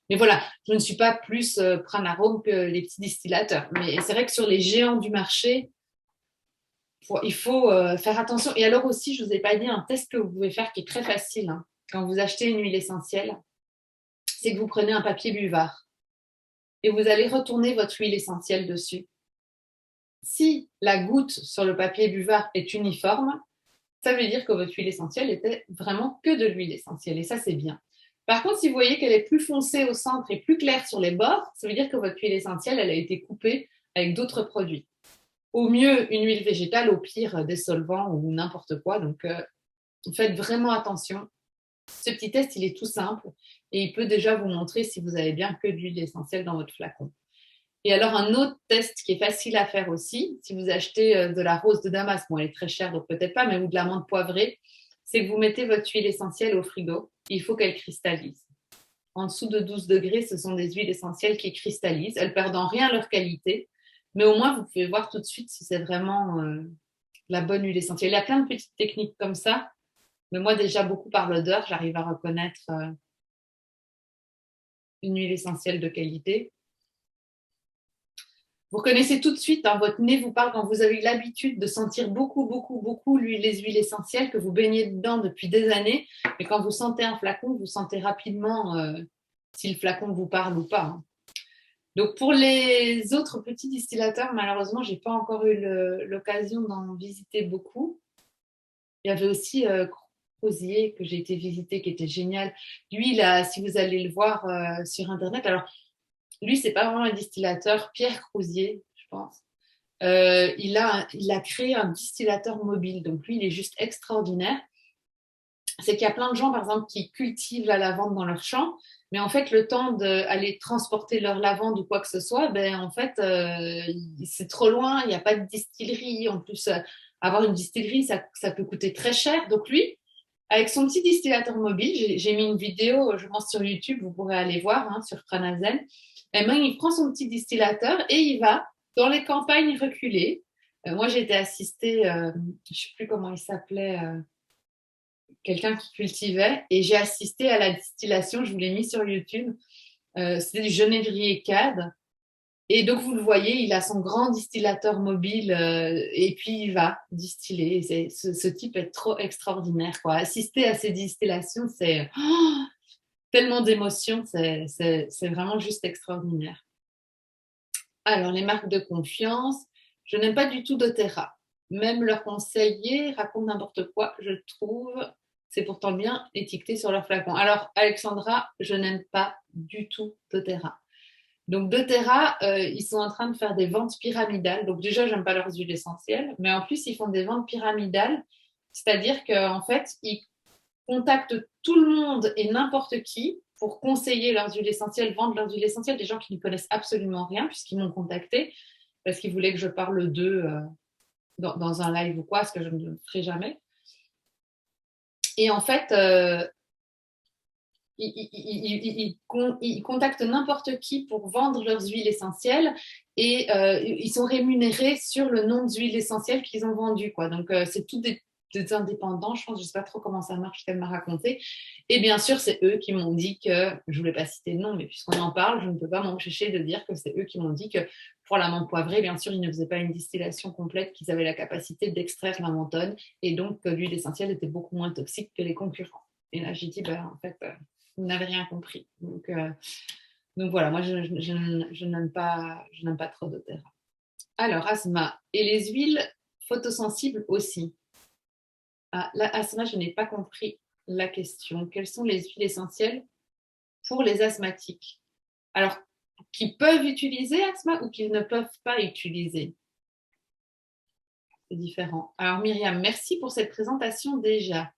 Mais voilà, je ne suis pas plus Pranarome que les petits distillateurs. Mais c'est vrai que sur les géants du marché, il faut faire attention. Et alors aussi, je ne vous ai pas dit un test que vous pouvez faire qui est très facile, hein. Quand vous achetez une huile essentielle, c'est que vous prenez un papier buvard et vous allez retourner votre huile essentielle dessus. Si la goutte sur le papier buvard est uniforme, ça veut dire que votre huile essentielle était vraiment que de l'huile essentielle et ça, c'est bien. Par contre, si vous voyez qu'elle est plus foncée au centre et plus claire sur les bords, ça veut dire que votre huile essentielle, elle a été coupée avec d'autres produits. Au mieux, une huile végétale, au pire, des solvants ou n'importe quoi. Donc, faites vraiment attention. Ce petit test, il est tout simple et il peut déjà vous montrer si vous avez bien que de l'huile essentielle dans votre flacon. Et alors, un autre test qui est facile à faire aussi, si vous achetez de la rose de Damas, bon, elle est très chère, donc peut-être pas, mais ou de la menthe poivrée, c'est que vous mettez votre huile essentielle au frigo. Il faut qu'elle cristallise. En dessous de 12 degrés, ce sont des huiles essentielles qui cristallisent. Elles perdent en rien leur qualité, Mais au moins, vous pouvez voir tout de suite si c'est vraiment la bonne huile essentielle. Il y a plein de petites techniques comme ça. Mais moi, déjà, beaucoup par l'odeur, j'arrive à reconnaître une huile essentielle de qualité. Vous reconnaissez tout de suite, hein, votre nez vous parle quand vous avez l'habitude de sentir beaucoup les huiles essentielles, que vous baignez dedans depuis des années. Mais quand vous sentez un flacon, vous sentez rapidement si le flacon vous parle ou pas, hein. Donc, pour les autres petits distillateurs, malheureusement, je n'ai pas encore eu l'occasion d'en visiter beaucoup. Il y avait aussi Crozier que j'ai été visiter, qui était génial. Lui, là, si vous allez le voir sur Internet, alors lui, c'est pas vraiment un distillateur, Pierre Crozier, je pense. Il a créé un distillateur mobile. Donc, lui, il est juste extraordinaire. C'est qu'il y a plein de gens, par exemple, qui cultivent la lavande dans leur champ, mais en fait, le temps d'aller transporter leur lavande ou quoi que ce soit, ben, en fait, c'est trop loin, il n'y a pas de distillerie. En plus, avoir une distillerie, ça peut coûter très cher. Donc, lui, avec son petit distillateur mobile, j'ai mis une vidéo, je pense, sur YouTube, vous pourrez aller voir, hein, sur Pranazen. Et ben, il prend son petit distillateur et il va dans les campagnes reculées. Moi, j'ai été assistée, je ne sais plus comment il s'appelait, quelqu'un qui cultivait, et j'ai assisté à la distillation, je vous l'ai mis sur YouTube. C'était du genévrier cad. Et donc, vous le voyez, il a son grand distillateur mobile et puis il va distiller. Ce type est trop extraordinaire, quoi. Assister à ces distillations, c'est tellement d'émotions, c'est vraiment juste extraordinaire. Alors, les marques de confiance, je n'aime pas du tout doTERRA. Même leurs conseillers racontent n'importe quoi, je trouve. C'est pourtant bien étiqueté sur leur flacon. Alors, Alexandra, je n'aime pas du tout doTERRA. Donc, doTERRA, ils sont en train de faire des ventes pyramidales. Donc, déjà, j'aime pas leurs huiles essentielles, mais en plus, ils font des ventes pyramidales. C'est-à-dire qu'en fait, ils contactent tout le monde et n'importe qui pour conseiller leurs huiles essentielles, vendre leurs huiles essentielles, des gens qui ne connaissent absolument rien, puisqu'ils m'ont contacté parce qu'ils voulaient que je parle d'eux dans un live ou quoi, ce que je ne ferai jamais. Et en fait, ils contactent n'importe qui pour vendre leurs huiles essentielles et ils sont rémunérés sur le nombre d'huiles essentielles qu'ils ont vendues, quoi. Donc, c'est tout des indépendants, je pense, je ne sais pas trop comment ça marche, qu'elle m'a raconté. Et bien sûr, c'est eux qui m'ont dit que, je ne voulais pas citer de nom, mais puisqu'on en parle, je ne peux pas m'empêcher de dire que c'est eux qui m'ont dit que pour la menthe poivrée, bien sûr, ils ne faisaient pas une distillation complète, qu'ils avaient la capacité d'extraire la menthone et donc que l'huile essentielle était beaucoup moins toxique que les concurrents. Et là, j'ai dit, ben, en fait, vous n'avez rien compris. Donc voilà, moi, je n'aime pas trop doTERRA. Alors, Asma, et les huiles photosensibles aussi. Ah, là, Asma, je n'ai pas compris la question. Quelles sont les huiles essentielles pour les asthmatiques? Alors, qui peuvent utiliser Asma ou qui ne peuvent pas utiliser? C'est différent. Alors, Myriam, merci pour cette présentation déjà.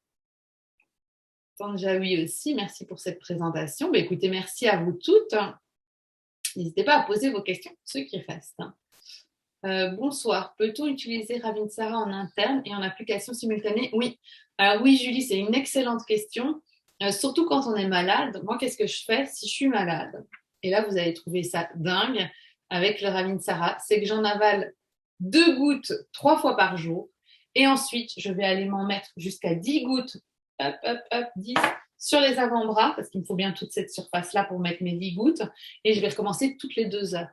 Tanjaoui aussi, merci pour cette présentation. Bah, écoutez, merci à vous toutes. N'hésitez pas à poser vos questions, ceux qui restent. Bonsoir, peut-on utiliser Ravinsara en interne et en application simultanée? Oui. Alors oui, Julie, c'est une excellente question. Surtout quand on est malade. Moi, qu'est-ce que je fais si je suis malade? Et là, vous allez trouver ça dingue avec le Ravinsara. C'est que j'en avale 2 gouttes 3 fois par jour. Et ensuite, je vais aller m'en mettre jusqu'à 10 gouttes, hop, hop, hop, 10 sur les avant-bras, parce qu'il me faut bien toute cette surface-là pour mettre mes 10 gouttes. Et je vais recommencer toutes les 2 heures.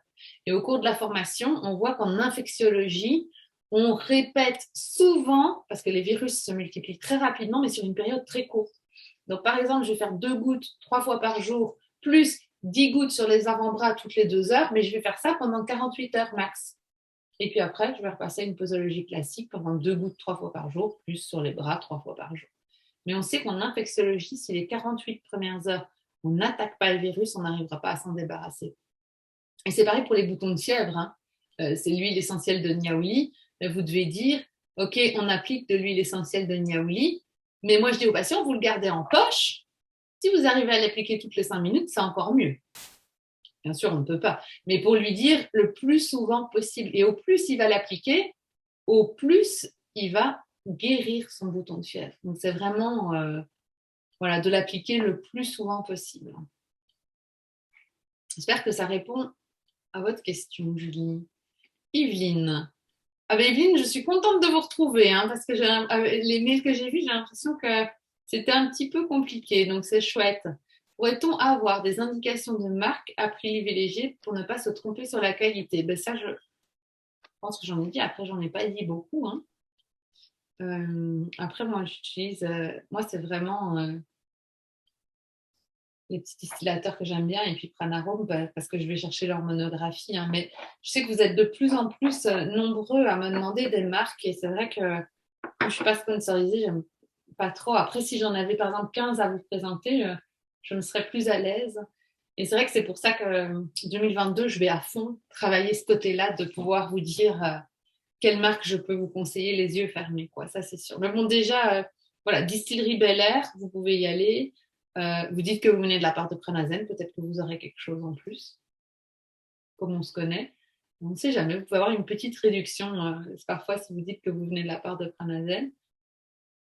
Et au cours de la formation, on voit qu'en infectiologie, on répète souvent, parce que les virus se multiplient très rapidement, mais sur une période très courte. Donc, par exemple, je vais faire 2 gouttes 3 fois par jour, plus 10 gouttes sur les avant-bras toutes les 2 heures, mais je vais faire ça pendant 48 heures max. Et puis après, je vais repasser à une posologie classique pendant 2 gouttes 3 fois par jour, plus sur les bras 3 fois par jour. Mais on sait qu'en infectiologie, si les 48 premières heures, on n'attaque pas le virus, on n'arrivera pas à s'en débarrasser. Et c'est pareil pour les boutons de fièvre, hein. C'est l'huile essentielle de Niaouli. Vous devez dire, OK, on applique de l'huile essentielle de Niaouli, mais moi je dis aux patients, vous le gardez en poche. Si vous arrivez à l'appliquer toutes les 5 minutes, c'est encore mieux. Bien sûr, on ne peut pas. Mais pour lui dire le plus souvent possible. Et au plus il va l'appliquer, au plus il va guérir son bouton de fièvre. Donc c'est vraiment voilà, de l'appliquer le plus souvent possible. J'espère que ça répond à votre question, Julie. Yveline. Ah ben Yveline, je suis contente de vous retrouver parce que les mails que j'ai vus, j'ai l'impression que c'était un petit peu compliqué, donc c'est chouette. Pourrait-on avoir des indications de marque à privilégier pour ne pas se tromper sur la qualité? Ben ça, je pense que j'en ai dit. Après, j'en ai pas dit beaucoup. Après, moi, moi, c'est vraiment les petits distillateurs que j'aime bien et puis Pranarome parce que je vais chercher leur monographie. Mais je sais que vous êtes de plus en plus nombreux à me demander des marques et c'est vrai que quand je ne suis pas sponsorisée, j'aime pas trop. Après, si j'en avais par exemple 15 à vous présenter, je me serais plus à l'aise. Et c'est vrai que c'est pour ça que 2022, je vais à fond travailler ce côté-là de pouvoir vous dire quelle marque je peux vous conseiller les yeux fermés, quoi. Ça, c'est sûr. Mais bon, déjà, voilà, Distillerie Bel Air, vous pouvez y aller. Vous dites que vous venez de la part de Pranazen, peut-être que vous aurez quelque chose en plus, comme on se connaît. On ne sait jamais, vous pouvez avoir une petite réduction parfois si vous dites que vous venez de la part de Pranazen.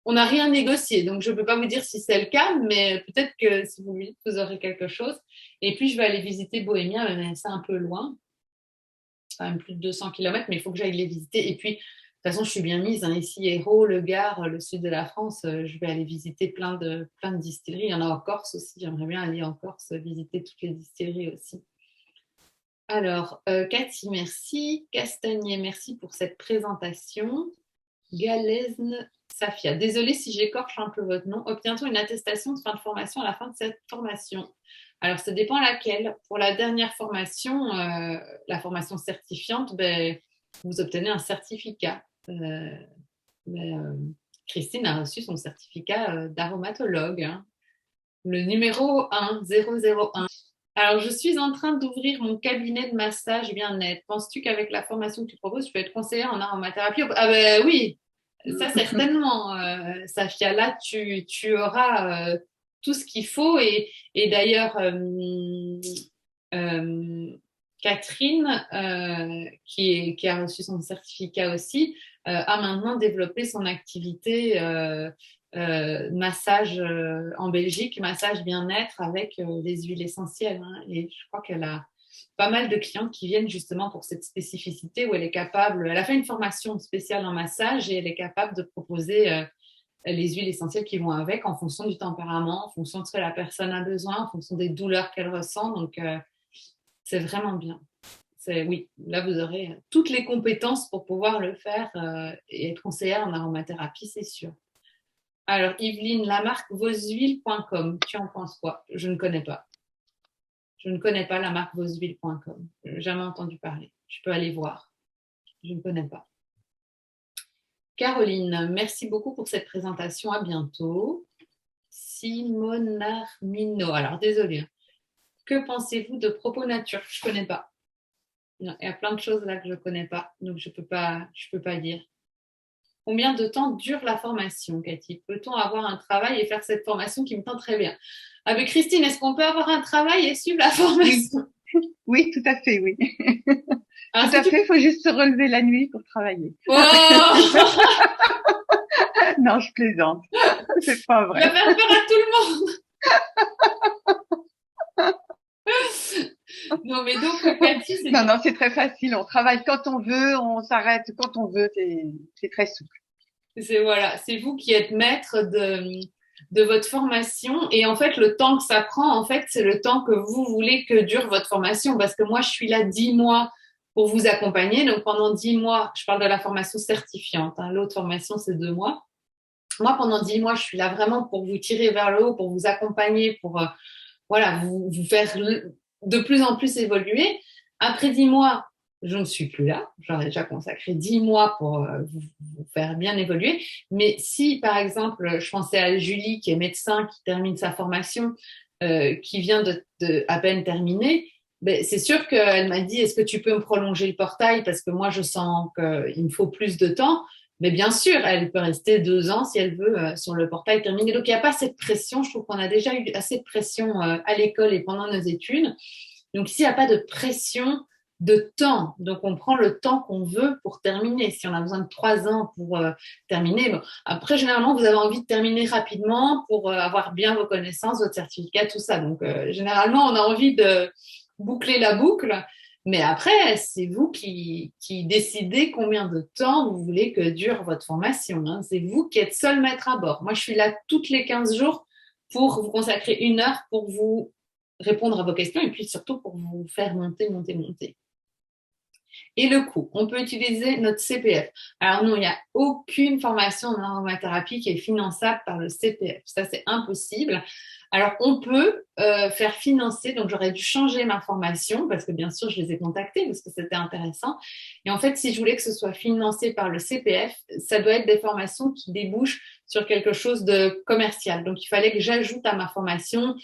On n'a rien négocié, donc je ne peux pas vous dire si c'est le cas, mais peut-être que si vous lui dites, vous aurez quelque chose. Et puis, je vais aller visiter Bohémia, mais c'est un peu loin, quand même plus de 200 km, mais il faut que j'aille les visiter. Et puis, de toute façon, je suis bien mise. Ici, Hérault, Le Gard, le sud de la France, je vais aller visiter plein de distilleries. Il y en a en Corse aussi. J'aimerais bien aller en Corse, visiter toutes les distilleries aussi. Alors, Cathy, merci. Castagnier, merci pour cette présentation. Galesne Safia. Désolée si j'écorche un peu votre nom. Obtient-on une attestation de fin de formation à la fin de cette formation? Alors, ça dépend laquelle. Pour la dernière formation, la formation certifiante, vous obtenez un certificat. Christine a reçu son certificat d'aromatologue. Le numéro 1001. Alors, je suis en train d'ouvrir mon cabinet de massage bien-être. Penses-tu qu'avec la formation que tu proposes, tu peux être conseillère en aromathérapie? Ah ben oui, ça certainement. Safia, là, tu auras tout ce qu'il faut. Et d'ailleurs, Catherine, qui a reçu son certificat aussi, a maintenant développé son activité massage en Belgique, massage bien-être avec les huiles essentielles. Et je crois qu'elle a pas mal de clients qui viennent justement pour cette spécificité où elle est capable, elle a fait une formation spéciale en massage et elle est capable de proposer les huiles essentielles qui vont avec en fonction du tempérament, en fonction de ce que la personne a besoin, en fonction des douleurs qu'elle ressent. Donc, c'est vraiment bien. Oui, là, vous aurez toutes les compétences pour pouvoir le faire et être conseillère en aromathérapie, c'est sûr. Alors, Yveline, la marque voshuiles.com, tu en penses quoi? Je ne connais pas. Je ne connais pas la marque voshuiles.com. Je n'ai jamais entendu parler. Je peux aller voir. Je ne connais pas. Caroline, merci beaucoup pour cette présentation. À bientôt. Simone Armino. Alors, désolée. Que pensez-vous de Propos Nature? Je ne connais pas. Il y a plein de choses là que je ne connais pas, donc je peux pas dire. Combien de temps dure la formation, Cathy? Peut-on avoir un travail et faire cette formation qui me tend très bien? Ah mais Christine, est-ce qu'on peut avoir un travail et suivre la formation? Oui, tout à fait, oui. Alors, tout à fait, il faut juste se relever la nuit pour travailler. Oh non, je plaisante. C'est pas vrai. Il va faire peur à tout le monde. Non, mais donc, Cathy, c'est... Non, c'est très facile. On travaille quand on veut, on s'arrête quand on veut. C'est très souple. C'est vous qui êtes maître de votre formation. Et en fait, le temps que ça prend, en fait, c'est le temps que vous voulez que dure votre formation. Parce que moi, je suis là 10 mois pour vous accompagner. Donc, pendant 10 mois, je parle de la formation certifiante. L'autre formation, c'est 2 mois. Moi, pendant 10 mois, je suis là vraiment pour vous tirer vers le haut, pour vous accompagner, pour vous faire de plus en plus évoluer. Après 10 mois, je ne suis plus là. J'en ai déjà consacré 10 mois pour vous faire bien évoluer. Mais si, par exemple, je pensais à Julie, qui est médecin, qui termine sa formation, qui vient de à peine terminer, c'est sûr qu'elle m'a dit, est-ce que tu peux me prolonger le portail? Parce que moi, je sens qu'il me faut plus de temps. Mais bien sûr, elle peut rester 2 ans si elle veut sur le portail terminé. Donc, il n'y a pas cette pression. Je trouve qu'on a déjà eu assez de pression à l'école et pendant nos études. Donc, ici, il n'y a pas de pression de temps. Donc, on prend le temps qu'on veut pour terminer. Si on a besoin de 3 ans pour terminer. Bon. Après, généralement, vous avez envie de terminer rapidement pour avoir bien vos connaissances, votre certificat, tout ça. Donc, généralement, on a envie de boucler la boucle. Mais après, c'est vous qui décidez combien de temps vous voulez que dure votre formation, hein. C'est vous qui êtes seul maître à bord. Moi, je suis là toutes les 15 jours pour vous consacrer 1 heure pour vous répondre à vos questions et puis surtout pour vous faire monter. Et le coût, on peut utiliser notre CPF. Alors non, il n'y a aucune formation en aromathérapie qui est finançable par le CPF. Ça, c'est impossible. Alors, on peut faire financer, donc j'aurais dû changer ma formation parce que bien sûr, je les ai contactés parce que c'était intéressant. Et en fait, si je voulais que ce soit financé par le CPF, ça doit être des formations qui débouchent sur quelque chose de commercial. Donc, il fallait que j'ajoute à ma formation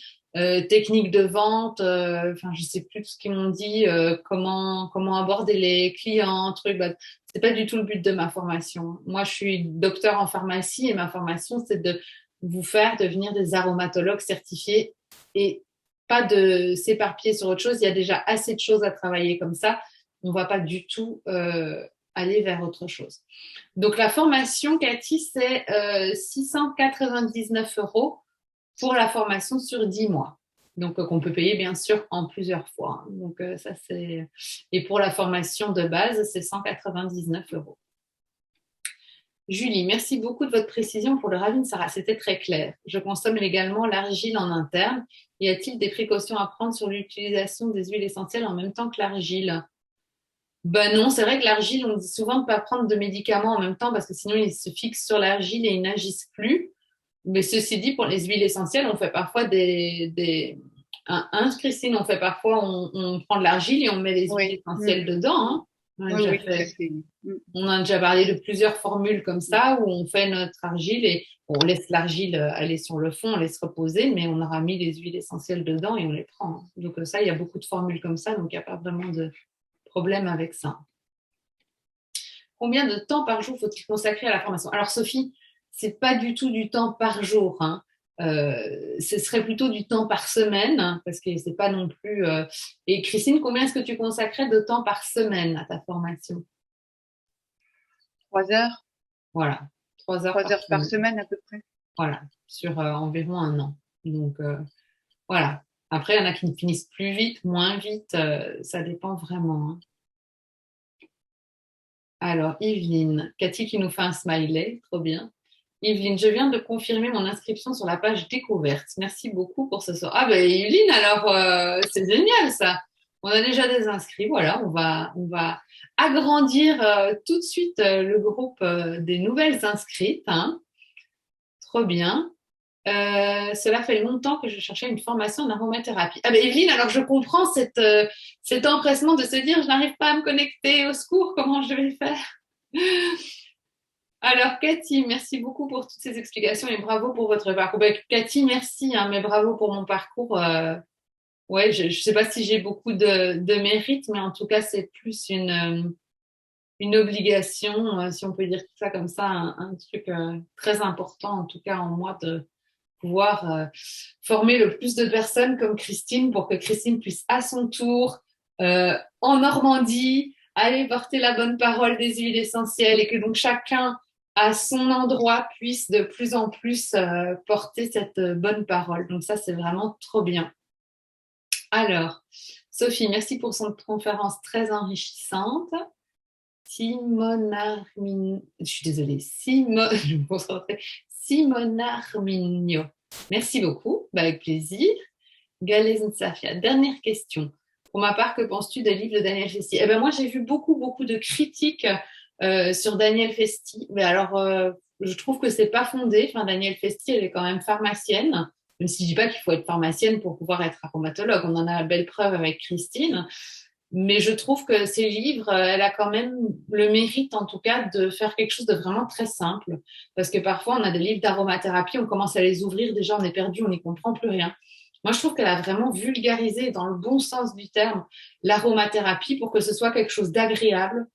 technique de vente, enfin je sais plus tout ce qu'ils m'ont dit, comment aborder les clients, truc. Bah, c'est pas du tout le but de ma formation. Moi, je suis docteur en pharmacie et ma formation, c'est de vous faire devenir des aromatologues certifiés et pas de s'éparpiller sur autre chose. Il y a déjà assez de choses à travailler comme ça. On va pas du tout aller vers autre chose. Donc la formation, Cathy, c'est 699 € pour la formation sur 10 mois. Donc, qu'on peut payer bien sûr en plusieurs fois. Donc, ça c'est. Et pour la formation de base, c'est 199 €. Julie, merci beaucoup de votre précision pour le Ravinsara. C'était très clair. Je consomme également l'argile en interne. Y a-t-il des précautions à prendre sur l'utilisation des huiles essentielles en même temps que l'argile? Ben non, c'est vrai que l'argile, on dit souvent de ne pas prendre de médicaments en même temps parce que sinon ils se fixent sur l'argile et ils n'agissent plus. Mais ceci dit, pour les huiles essentielles, on fait parfois Christine, on fait parfois, on prend de l'argile et on met les huiles Oui. essentielles dedans, hein. Oui, tout à fait. On a déjà parlé de plusieurs formules comme ça où on fait notre argile et on laisse l'argile aller sur le fond, on laisse reposer, mais on aura mis les huiles essentielles dedans et on les prend, hein. Donc ça, il y a beaucoup de formules comme ça, donc il n'y a pas vraiment de problème avec ça. Combien de temps par jour faut-il consacrer à la formation? Alors Sophie, c'est pas du tout du temps par jour, hein. Ce serait plutôt du temps par semaine, hein, parce que c'est pas non plus. Et Christine, combien est-ce que tu consacrais de temps par semaine à ta formation? 3 heures. Voilà, 3 heures 3 par heures par semaine. semaine à peu près. Voilà, sur environ 1 an. Donc voilà. Après, il y en a qui finissent plus vite, moins vite, ça dépend vraiment, hein. Alors, Yveline, Cathy qui nous fait un smiley, trop bien. Yveline, je viens de confirmer mon inscription sur la page découverte. Merci beaucoup pour ce soir. Ah ben Yveline, alors c'est génial ça. On a déjà des inscrits. Voilà, on va agrandir tout de suite le groupe des nouvelles inscrites, hein. Trop bien. Cela fait longtemps que je cherchais une formation en aromathérapie. Ah ben Yveline, alors je comprends cet empressement de se dire je n'arrive pas à me connecter, au secours, comment je vais faire? Alors, Cathy, merci beaucoup pour toutes ces explications et bravo pour votre parcours. Ben, Cathy, merci, hein, mais bravo pour mon parcours. Ouais, je ne sais pas si j'ai beaucoup de mérite, mais en tout cas, c'est plus une obligation, si on peut dire ça comme ça, un truc très important, en tout cas en moi, de pouvoir former le plus de personnes comme Christine pour que Christine puisse à son tour, en Normandie, aller porter la bonne parole des huiles essentielles et que donc chacun à son endroit puisse de plus en plus porter cette bonne parole. Donc ça, c'est vraiment trop bien. Alors, Sophie, merci pour son conférence très enrichissante. Je suis désolée, je me concentrer. Simone Arminio. Merci beaucoup, bah, avec plaisir. Galezine Safia, dernière question. Pour ma part, que penses-tu des livres de Daniel Festi? Eh ben, moi, j'ai vu beaucoup de critiques sur Daniel Festi. Mais alors, je trouve que c'est pas fondé. Enfin, Daniel Festi, elle est quand même pharmacienne. Même si je dis pas qu'il faut être pharmacienne pour pouvoir être aromatologue. On en a la belle preuve avec Christine. Mais je trouve que ces livres, elle a quand même le mérite, en tout cas, de faire quelque chose de vraiment très simple. Parce que parfois, on a des livres d'aromathérapie, on commence à les ouvrir, déjà, on est perdu, on n'y comprend plus rien. Moi, je trouve qu'elle a vraiment vulgarisé, dans le bon sens du terme, l'aromathérapie pour que ce soit quelque chose d'agréable.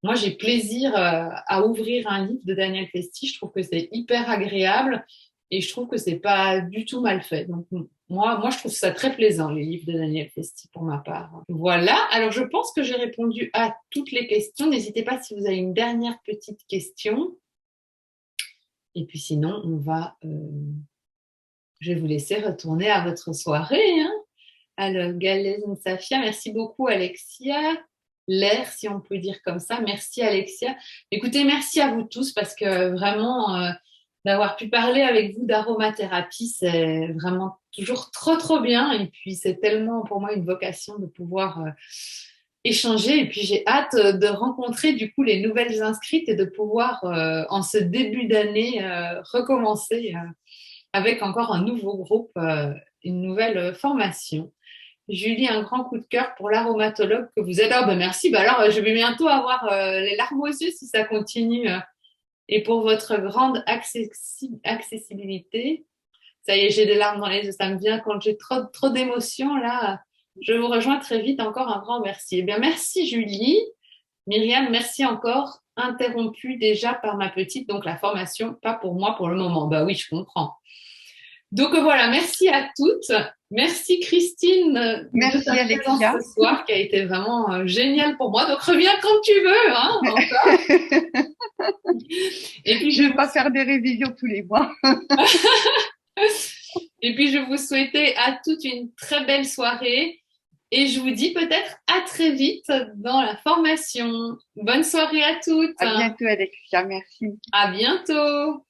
Moi, j'ai plaisir à ouvrir un livre de Daniel Festi. Je trouve que c'est hyper agréable et je trouve que c'est pas du tout mal fait. Donc, moi, je trouve ça très plaisant, les livres de Daniel Festi, pour ma part. Voilà. Alors, je pense que j'ai répondu à toutes les questions. N'hésitez pas si vous avez une dernière petite question. Et puis sinon, je vais vous laisser retourner à votre soirée, hein. Alors, Galez Safia, merci beaucoup Alexia. L'air, si on peut dire comme ça. Merci Alexia. Écoutez, merci à vous tous parce que vraiment, d'avoir pu parler avec vous d'aromathérapie, c'est vraiment toujours trop, trop bien. Et puis, c'est tellement pour moi une vocation de pouvoir échanger. Et puis, j'ai hâte de rencontrer du coup les nouvelles inscrites et de pouvoir, en ce début d'année, recommencer avec encore un nouveau groupe, une nouvelle formation. Julie, un grand coup de cœur pour l'aromatologue que vous êtes. Ah ben merci. Ben alors, je vais bientôt avoir les larmes aux yeux si ça continue. Et pour votre grande accessibilité. Ça y est, j'ai des larmes dans les yeux. Ça me vient quand j'ai trop, trop d'émotions là. Je vous rejoins très vite. Encore un grand merci. Eh bien, merci Julie. Myriam, merci encore. Interrompue déjà par ma petite. Donc la formation, pas pour moi pour le moment. Bah oui, je comprends. Donc voilà, merci à toutes. Merci Christine de Merci ta présence Alexia. ce soir qui a été vraiment géniale pour moi. Donc reviens quand tu veux, hein, encore. Et puis Je ne vais pas faire des révisions tous les mois. et puis je vous souhaitais à toutes une très belle soirée et je vous dis peut-être à très vite dans la formation. Bonne soirée à toutes. À bientôt Alexia, merci. À bientôt.